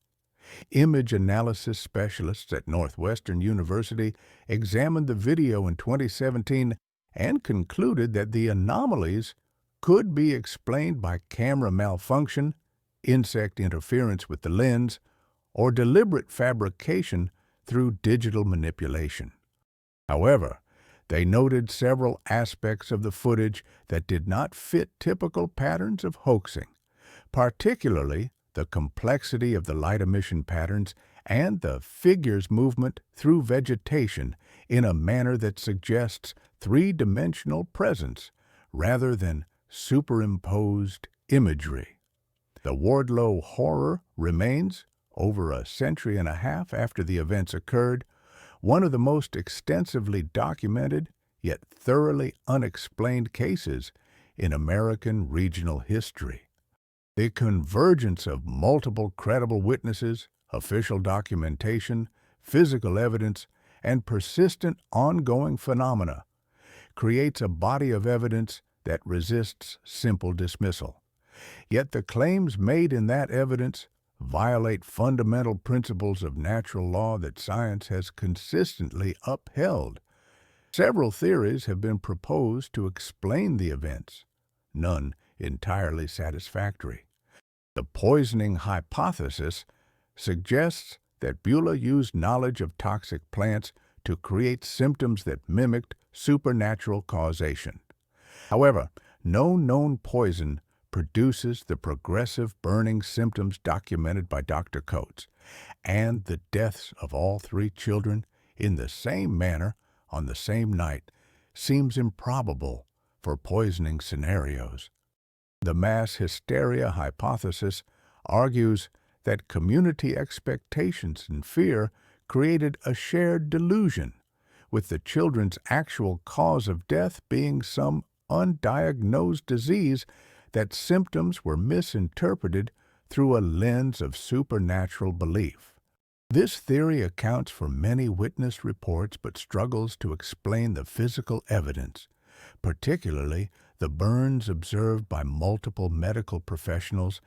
Image analysis specialists at Northwestern University examined the video in 2017 and concluded that the anomalies could be explained by camera malfunction, insect interference with the lens, or deliberate fabrication through digital manipulation. However, they noted several aspects of the footage that did not fit typical patterns of hoaxing, particularly the complexity of the light emission patterns and the figure's movement through vegetation in a manner that suggests three-dimensional presence rather than superimposed imagery. The Wardlow horror remains, over a century and a half after the events occurred, one of the most extensively documented yet thoroughly unexplained cases in American regional history. The convergence of multiple credible witnesses, official documentation, physical evidence, and persistent ongoing phenomena creates a body of evidence that resists simple dismissal. Yet the claims made in that evidence violate fundamental principles of natural law that science has consistently upheld. Several theories have been proposed to explain the events, none entirely satisfactory. The poisoning hypothesis suggests that Beulah used knowledge of toxic plants to create symptoms that mimicked supernatural causation. However, no known poison produces the progressive burning symptoms documented by Dr. Coates, and the deaths of all three children in the same manner on the same night seems improbable for poisoning scenarios. The mass hysteria hypothesis argues that community expectations and fear created a shared delusion, with the children's actual cause of death being some undiagnosed disease that symptoms were misinterpreted through a lens of supernatural belief. This theory accounts for many witness reports but struggles to explain the physical evidence, particularly the burns observed by multiple medical professionals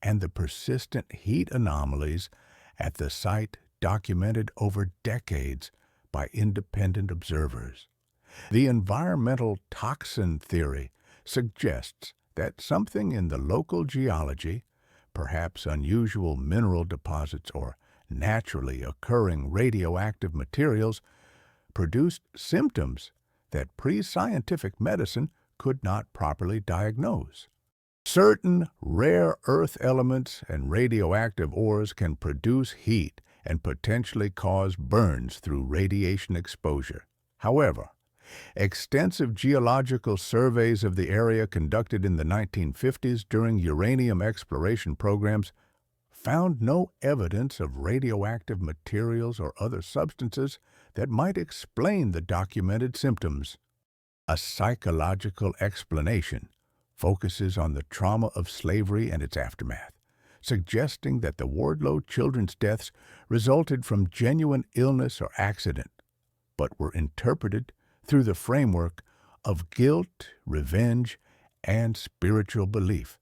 and the persistent heat anomalies at the site documented over decades by independent observers. The environmental toxin theory suggests that something in the local geology, perhaps unusual mineral deposits or naturally occurring radioactive materials, produced symptoms that pre-scientific medicine could not properly diagnose. Certain rare earth elements and radioactive ores can produce heat and potentially cause burns through radiation exposure. However, extensive geological surveys of the area conducted in the 1950s during uranium exploration programs found no evidence of radioactive materials or other substances that might explain the documented symptoms. A psychological explanation focuses on the trauma of slavery and its aftermath, suggesting that the Wardlow children's deaths resulted from genuine illness or accident, but were interpreted through the framework of guilt, revenge, and spiritual belief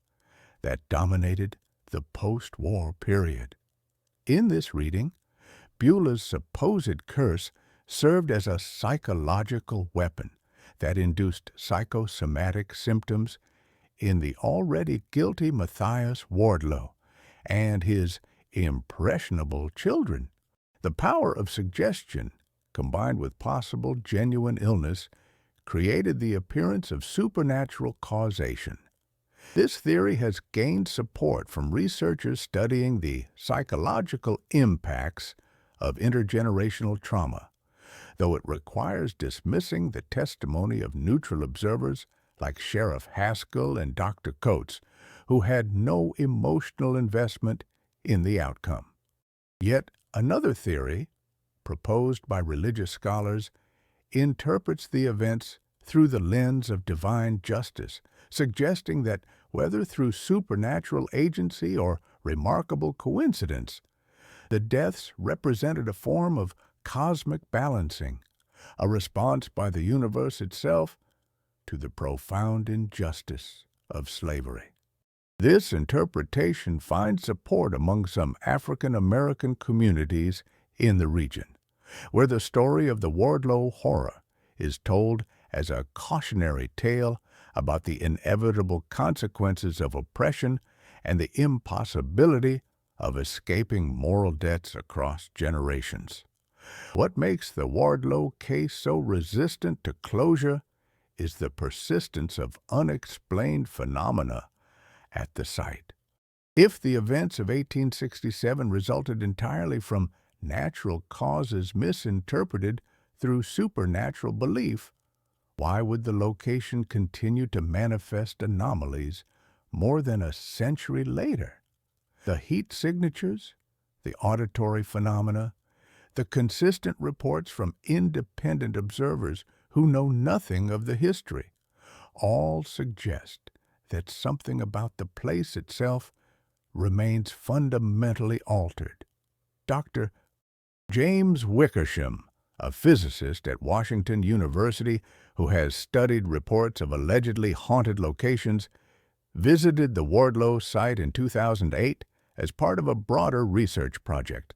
that dominated the post-war period. In this reading, Beulah's supposed curse served as a psychological weapon that induced psychosomatic symptoms in the already guilty Matthias Wardlow and his impressionable children. The power of suggestion, combined with possible genuine illness, created the appearance of supernatural causation. This theory has gained support from researchers studying the psychological impacts of intergenerational trauma, though it requires dismissing the testimony of neutral observers like Sheriff Haskell and Dr. Coates, who had no emotional investment in the outcome. Yet another theory, proposed by religious scholars, interprets the events through the lens of divine justice, suggesting that whether through supernatural agency or remarkable coincidence, the deaths represented a form of cosmic balancing, a response by the universe itself to the profound injustice of slavery. This interpretation finds support among some African American communities in the region, where the story of the Wardlow horror is told as a cautionary tale about the inevitable consequences of oppression and the impossibility of escaping moral debts across generations. What makes the Wardlow case so resistant to closure is the persistence of unexplained phenomena at the site. If the events of 1867 resulted entirely from natural causes misinterpreted through supernatural belief, why would the location continue to manifest anomalies more than a century later? The heat signatures, the auditory phenomena, the consistent reports from independent observers who know nothing of the history, all suggest that something about the place itself remains fundamentally altered. Dr. James Wickersham, a physicist at Washington University who has studied reports of allegedly haunted locations, visited the Wardlow site in 2008 as part of a broader research project.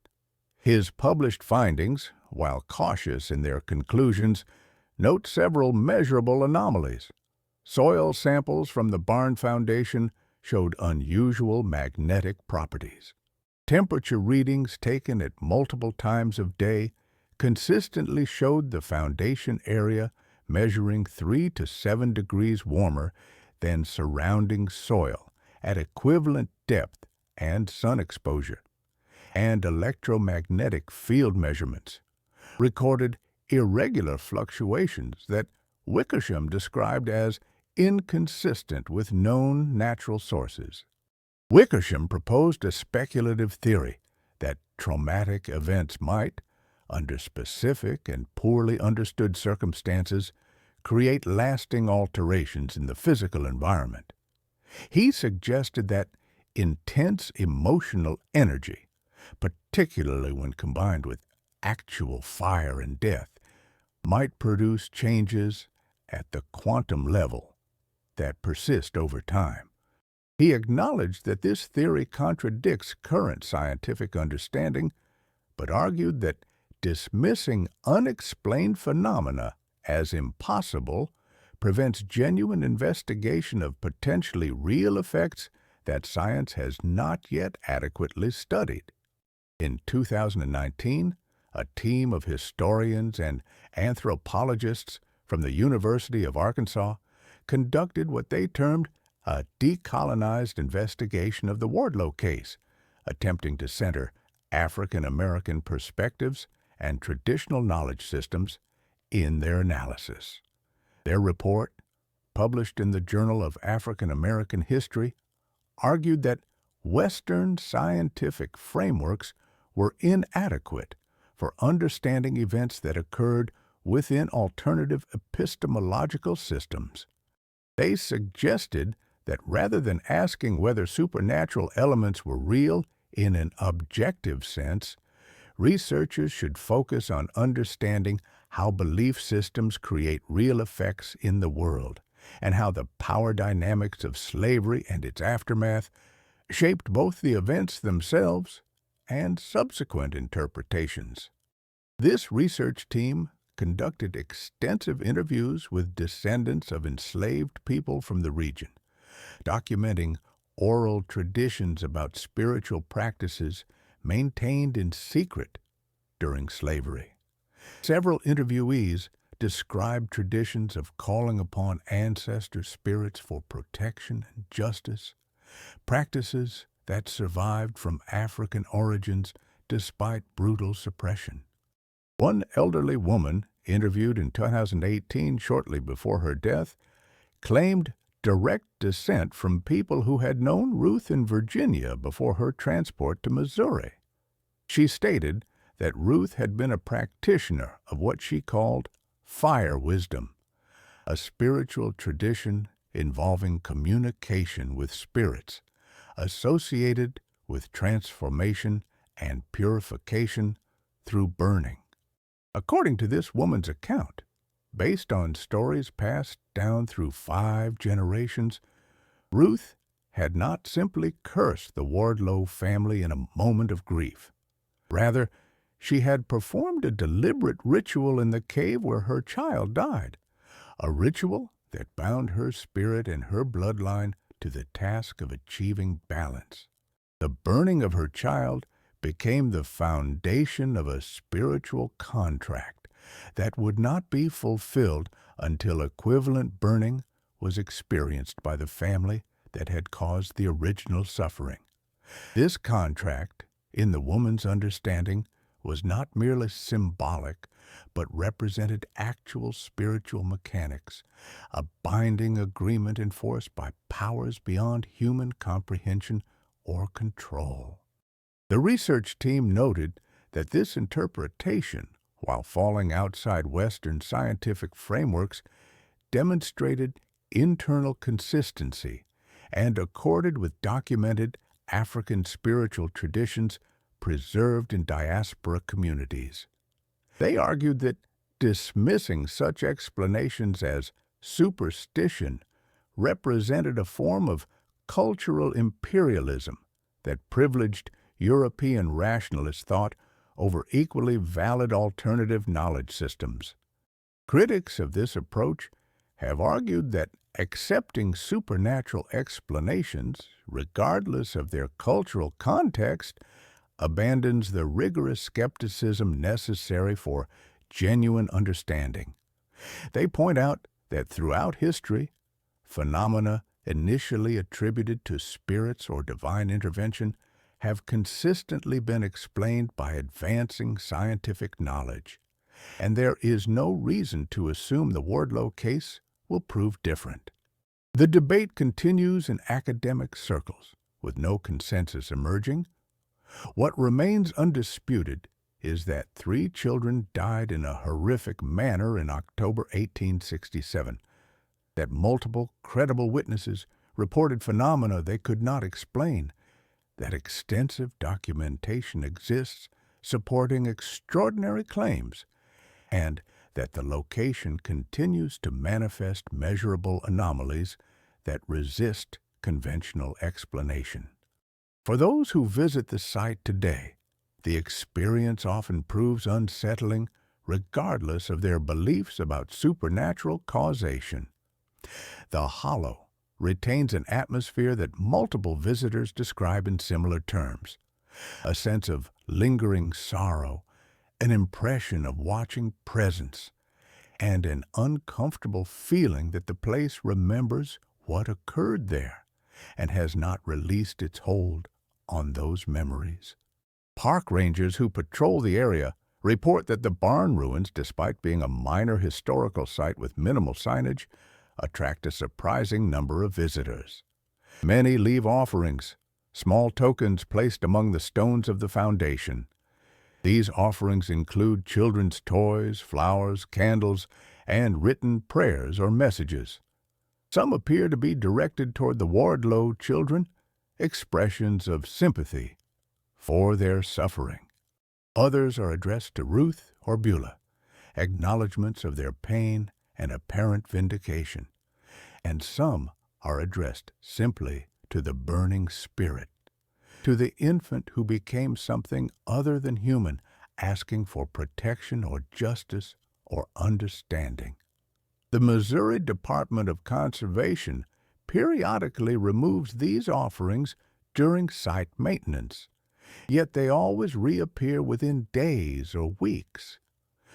His published findings, while cautious in their conclusions, note several measurable anomalies. Soil samples from the barn foundation showed unusual magnetic properties. Temperature readings taken at multiple times of day consistently showed the foundation area measuring 3 to 7 degrees warmer than surrounding soil at equivalent depth and sun exposure. And electromagnetic field measurements recorded irregular fluctuations that Wickersham described as inconsistent with known natural sources. Wickersham proposed a speculative theory that traumatic events might, under specific and poorly understood circumstances, create lasting alterations in the physical environment. He suggested that intense emotional energy, particularly when combined with actual fire and death, might produce changes at the quantum level that persist over time. He acknowledged that this theory contradicts current scientific understanding, but argued that dismissing unexplained phenomena as impossible prevents genuine investigation of potentially real effects that science has not yet adequately studied. In 2019, a team of historians and anthropologists from the University of Arkansas conducted what they termed a decolonized investigation of the Wardlow case, attempting to center African American perspectives and traditional knowledge systems in their analysis. Their report, published in the Journal of African American History, argued that Western scientific frameworks were inadequate for understanding events that occurred within alternative epistemological systems. They suggested that rather than asking whether supernatural elements were real in an objective sense, researchers should focus on understanding how belief systems create real effects in the world, and how the power dynamics of slavery and its aftermath shaped both the events themselves and subsequent interpretations. This research team conducted extensive interviews with descendants of enslaved people from the region, documenting oral traditions about spiritual practices maintained in secret during slavery. Several interviewees described traditions of calling upon ancestor spirits for protection and justice, practices that survived from African origins despite brutal suppression. One elderly woman, interviewed in 2018 shortly before her death, claimed direct descent from people who had known Ruth in Virginia before her transport to Missouri. She stated that Ruth had been a practitioner of what she called fire wisdom, a spiritual tradition involving communication with spirits associated with transformation and purification through burning. According to this woman's account, based on stories passed down through 5 generations, Ruth had not simply cursed the Wardlow family in a moment of grief. Rather, she had performed a deliberate ritual in the cave where her child died, a ritual that bound her spirit and her bloodline to the task of achieving balance. The burning of her child became the foundation of a spiritual contract that would not be fulfilled until equivalent burning was experienced by the family that had caused the original suffering. This contract, in the woman's understanding, was not merely symbolic, but represented actual spiritual mechanics, a binding agreement enforced by powers beyond human comprehension or control. The research team noted that this interpretation, while falling outside Western scientific frameworks, demonstrated internal consistency and accorded with documented African spiritual traditions preserved in diaspora communities. They argued that dismissing such explanations as superstition represented a form of cultural imperialism that privileged European rationalist thought over equally valid alternative knowledge systems. Critics of this approach have argued that accepting supernatural explanations, regardless of their cultural context, abandons the rigorous skepticism necessary for genuine understanding. They point out that throughout history, phenomena initially attributed to spirits or divine intervention have consistently been explained by advancing scientific knowledge, and there is no reason to assume the Wardlow case will prove different. The debate continues in academic circles, with no consensus emerging. What remains undisputed is that 3 children died in a horrific manner in October 1867, that multiple credible witnesses reported phenomena they could not explain, that extensive documentation exists supporting extraordinary claims, and that the location continues to manifest measurable anomalies that resist conventional explanation. For those who visit the site today, the experience often proves unsettling regardless of their beliefs about supernatural causation. The hollow retains an atmosphere that multiple visitors describe in similar terms: a sense of lingering sorrow, an impression of watching presence, and an uncomfortable feeling that the place remembers what occurred there and has not released its hold on those memories. Park rangers who patrol the area report that the barn ruins, despite being a minor historical site with minimal signage, attract a surprising number of visitors. Many leave offerings, small tokens placed among the stones of the foundation. These offerings include children's toys, flowers, candles, and written prayers or messages. Some appear to be directed toward the Wardlow children, expressions of sympathy for their suffering. Others are addressed to Ruth or Beulah, acknowledgments of their pain and apparent vindication. And some are addressed simply to the burning spirit, to the infant who became something other than human, asking for protection or justice or understanding. The Missouri Department of Conservation periodically removes these offerings during site maintenance, yet they always reappear within days or weeks.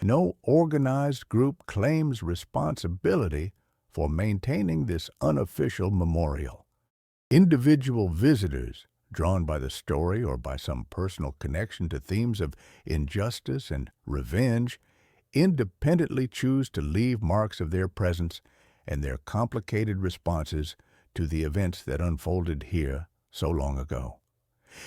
No organized group claims responsibility for maintaining this unofficial memorial. Individual visitors, drawn by the story or by some personal connection to themes of injustice and revenge, independently choose to leave marks of their presence and their complicated responses to the events that unfolded here so long ago.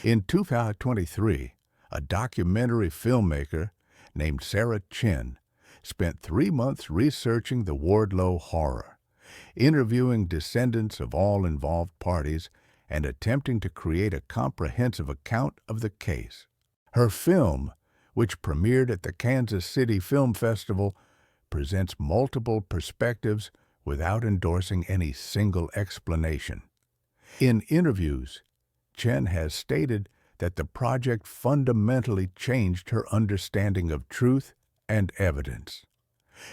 In 2023, a documentary filmmaker named Sarah Chen spent 3 months researching the Wardlow horror, interviewing descendants of all involved parties, and attempting to create a comprehensive account of the case. Her film, which premiered at the Kansas City Film Festival, presents multiple perspectives without endorsing any single explanation. In interviews, Chen has stated that the project fundamentally changed her understanding of truth and evidence.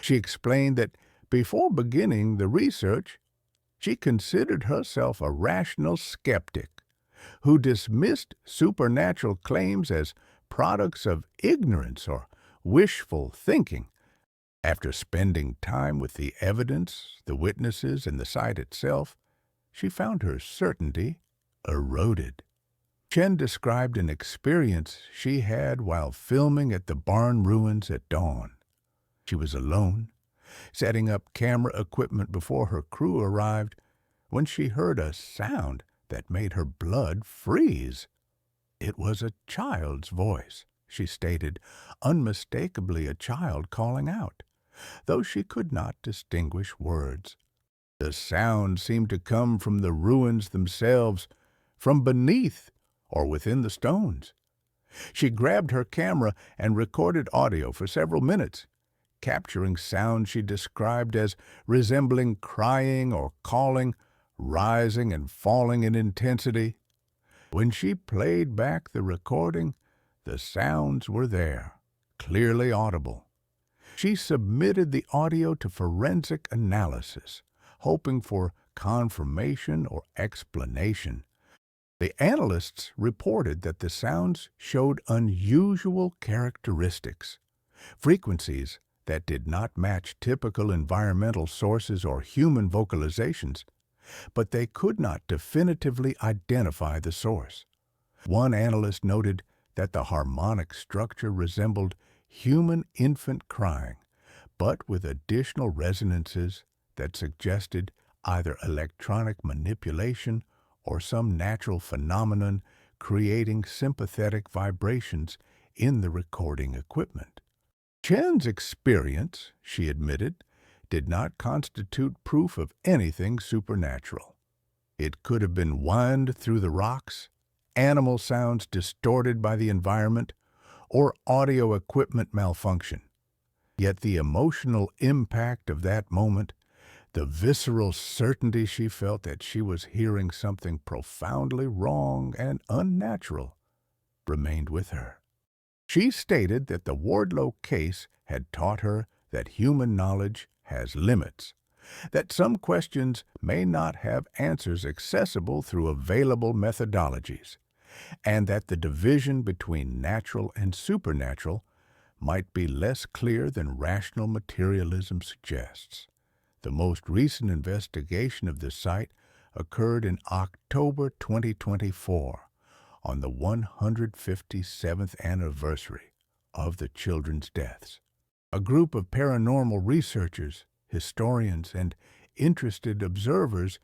She explained that before beginning the research, she considered herself a rational skeptic who dismissed supernatural claims as products of ignorance or wishful thinking. After spending time with the evidence, the witnesses, and the site itself, she found her certainty eroded. Chen described an experience she had while filming at the barn ruins at dawn. She was alone, setting up camera equipment before her crew arrived, when she heard a sound that made her blood freeze. It was a child's voice, she stated, unmistakably a child calling out, though she could not distinguish words. The sound seemed to come from the ruins themselves, from beneath or within the stones. She grabbed her camera and recorded audio for several minutes, capturing sounds she described as resembling crying or calling, rising and falling in intensity. When she played back the recording, the sounds were there, clearly audible. She submitted the audio to forensic analysis, hoping for confirmation or explanation. The analysts reported that the sounds showed unusual characteristics, frequencies that did not match typical environmental sources or human vocalizations, but they could not definitively identify the source. One analyst noted that the harmonic structure resembled human infant crying, but with additional resonances that suggested either electronic manipulation or some natural phenomenon creating sympathetic vibrations in the recording equipment. Chen's experience, she admitted, did not constitute proof of anything supernatural. It could have been wind through the rocks, animal sounds distorted by the environment, or audio equipment malfunction. Yet the emotional impact of that moment, the visceral certainty she felt that she was hearing something profoundly wrong and unnatural, remained with her. She stated that the Wardlow case had taught her that human knowledge has limits, that some questions may not have answers accessible through available methodologies, and that the division between natural and supernatural might be less clear than rational materialism suggests. The most recent investigation of the site occurred in October 2024, on the 157th anniversary of the children's deaths. A group of paranormal researchers, historians, and interested observers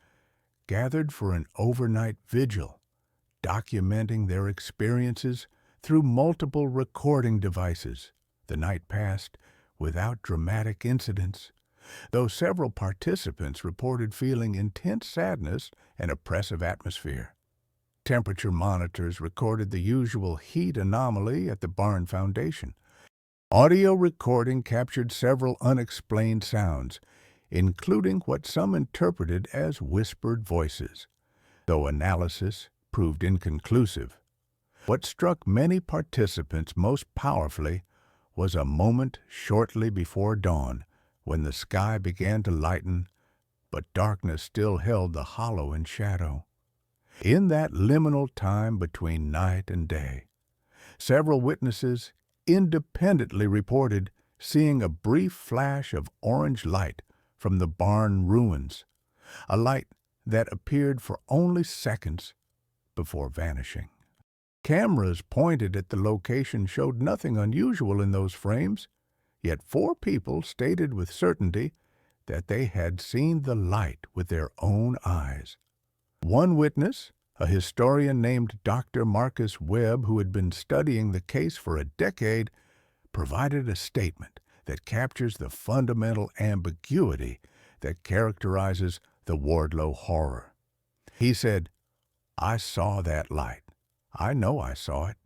gathered for an overnight vigil, documenting their experiences through multiple recording devices. The night passed without dramatic incidents, though several participants reported feeling intense sadness and oppressive atmosphere. Temperature monitors recorded the usual heat anomaly at the barn foundation. Audio recording captured several unexplained sounds, including what some interpreted as whispered voices, though analysis proved inconclusive. What struck many participants most powerfully was a moment shortly before dawn when the sky began to lighten, but darkness still held the hollow in shadow. In that liminal time between night and day, several witnesses independently reported seeing a brief flash of orange light from the barn ruins, a light that appeared for only seconds before vanishing. Cameras pointed at the location showed nothing unusual in those frames, yet 4 people stated with certainty that they had seen the light with their own eyes. One witness, a historian named Dr. Marcus Webb, who had been studying the case for a decade, provided a statement that captures the fundamental ambiguity that characterizes the Wardlow horror. He said, "I saw that light. I know I saw it,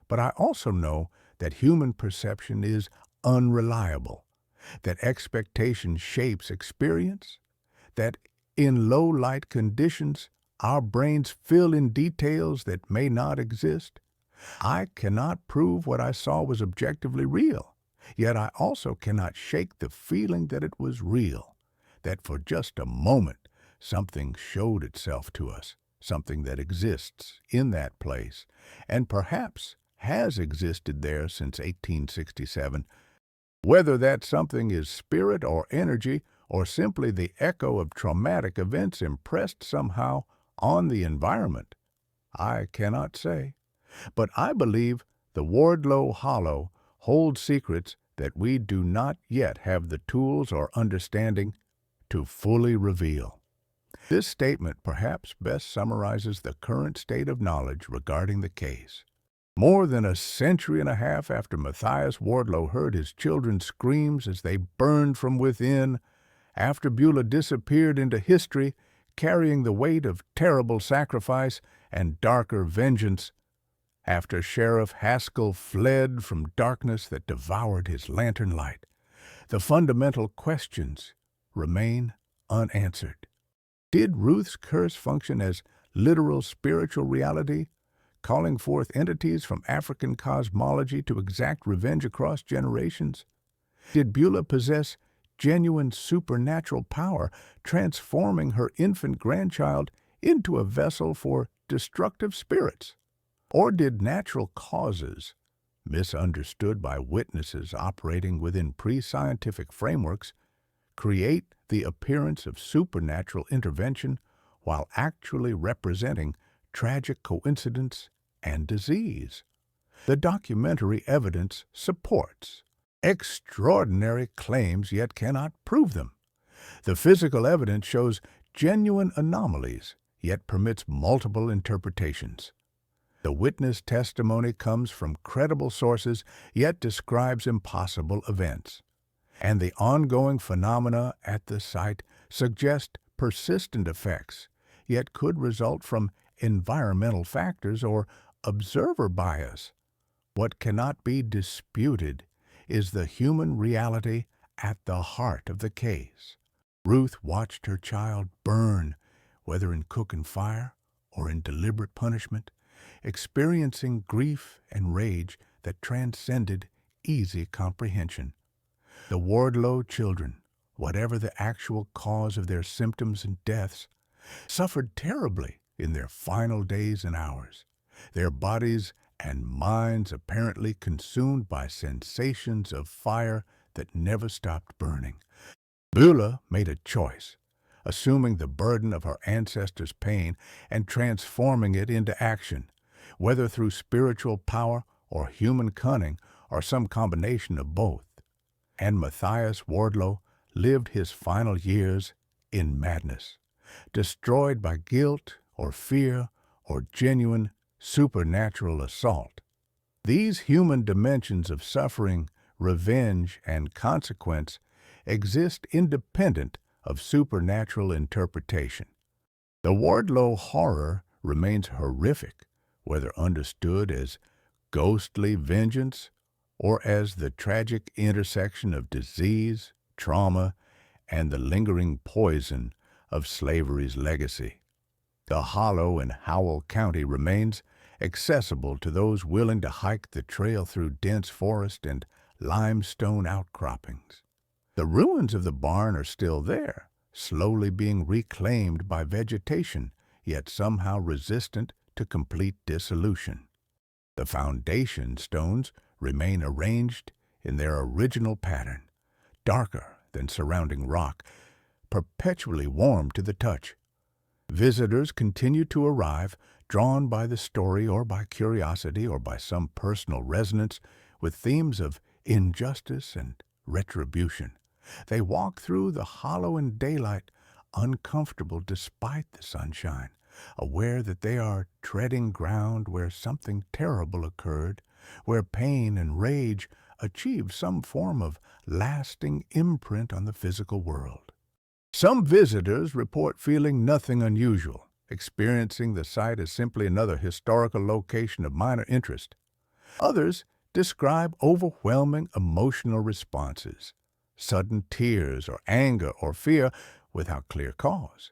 but I also know that human perception is unreliable, that expectation shapes experience, that in low light conditions our brains fill in details that may not exist. I cannot prove what I saw was objectively real, yet I also cannot shake the feeling that it was real, that for just a moment something showed itself to us, something that exists in that place, and perhaps has existed there since 1867. Whether that something is spirit or energy, or simply the echo of traumatic events impressed somehow on the environment, I cannot say. But I believe the Wardlow Hollow holds secrets that we do not yet have the tools or understanding to fully reveal." This statement perhaps best summarizes the current state of knowledge regarding the case. More than a century and a half after Matthias Wardlow heard his children's screams as they burned from within, after Beulah disappeared into history, carrying the weight of terrible sacrifice and darker vengeance, after Sheriff Haskell fled from darkness that devoured his lantern light, the fundamental questions remain unanswered. Did Ruth's curse function as literal spiritual reality, calling forth entities from African cosmology to exact revenge across generations? Did Beulah possess genuine supernatural power, transforming her infant grandchild into a vessel for destructive spirits? Or did natural causes, misunderstood by witnesses operating within pre-scientific frameworks, create the appearance of supernatural intervention while actually representing tragic coincidence and disease? The documentary evidence supports extraordinary claims yet cannot prove them. The physical evidence shows genuine anomalies yet permits multiple interpretations. The witness testimony comes from credible sources yet describes impossible events. And the ongoing phenomena at the site suggest persistent effects, yet could result from environmental factors or observer bias. What cannot be disputed is the human reality at the heart of the case. Ruth watched her child burn, whether in cook and fire or in deliberate punishment, experiencing grief and rage that transcended easy comprehension. The Wardlow children, whatever the actual cause of their symptoms and deaths, suffered terribly in their final days and hours, their bodies and minds apparently consumed by sensations of fire that never stopped burning. Beulah made a choice, assuming the burden of her ancestors' pain and transforming it into action, whether through spiritual power or human cunning or some combination of both. And Matthias Wardlow lived his final years in madness, destroyed by guilt or fear or genuine supernatural assault. These human dimensions of suffering, revenge, and consequence exist independent of supernatural interpretation. The Wardlow horror remains horrific, whether understood as ghostly vengeance or as the tragic intersection of disease, trauma, and the lingering poison of slavery's legacy. The Hollow in Howell County remains accessible to those willing to hike the trail through dense forest and limestone outcroppings. The ruins of the barn are still there, slowly being reclaimed by vegetation, yet somehow resistant to complete dissolution. The foundation stones remain arranged in their original pattern, darker than surrounding rock, perpetually warm to the touch. Visitors continue to arrive, drawn by the story or by curiosity or by some personal resonance with themes of injustice and retribution. They walk through the hollow in daylight, uncomfortable despite the sunshine, aware that they are treading ground where something terrible occurred, where pain and rage achieve some form of lasting imprint on the physical world. Some visitors report feeling nothing unusual, experiencing the site as simply another historical location of minor interest. Others describe overwhelming emotional responses, sudden tears or anger or fear without clear cause.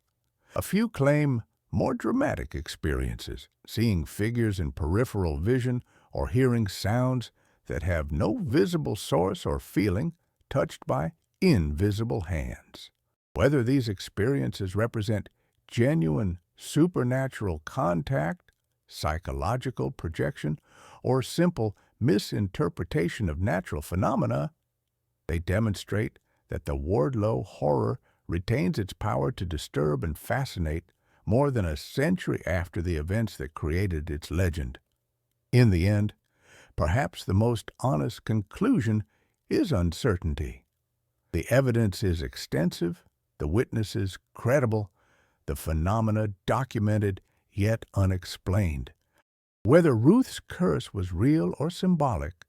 A few claim more dramatic experiences, seeing figures in peripheral vision or hearing sounds that have no visible source or feeling, touched by invisible hands. Whether these experiences represent genuine supernatural contact, psychological projection, or simple misinterpretation of natural phenomena, they demonstrate that the Wardlow horror retains its power to disturb and fascinate more than a century after the events that created its legend. In the end, perhaps the most honest conclusion is uncertainty. The evidence is extensive, the witnesses credible, the phenomena documented yet unexplained. Whether Ruth's curse was real or symbolic,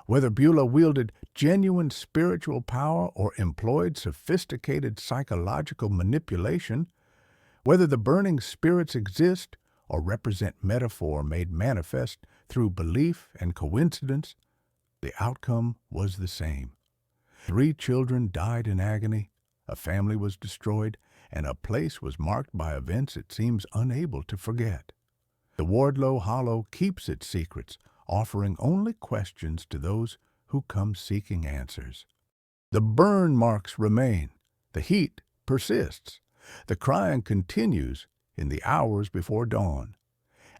whether Beulah wielded genuine spiritual power or employed sophisticated psychological manipulation, whether the burning spirits exist or represent metaphor made manifest through belief and coincidence, the outcome was the same. 3 children died in agony, a family was destroyed, and a place was marked by events it seems unable to forget. The Wardlow Hollow keeps its secrets, offering only questions to those who come seeking answers. The burn marks remain, the heat persists, the crying continues in the hours before dawn,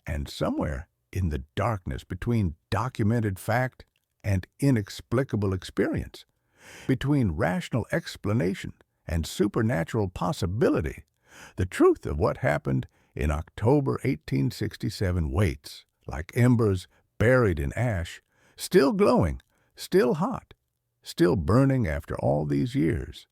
and somewhere in the darkness between documented fact and inexplicable experience, between rational explanation and supernatural possibility, the truth of what happened in October 1867 waits, like embers buried in ash, still glowing, still hot, still burning after all these years.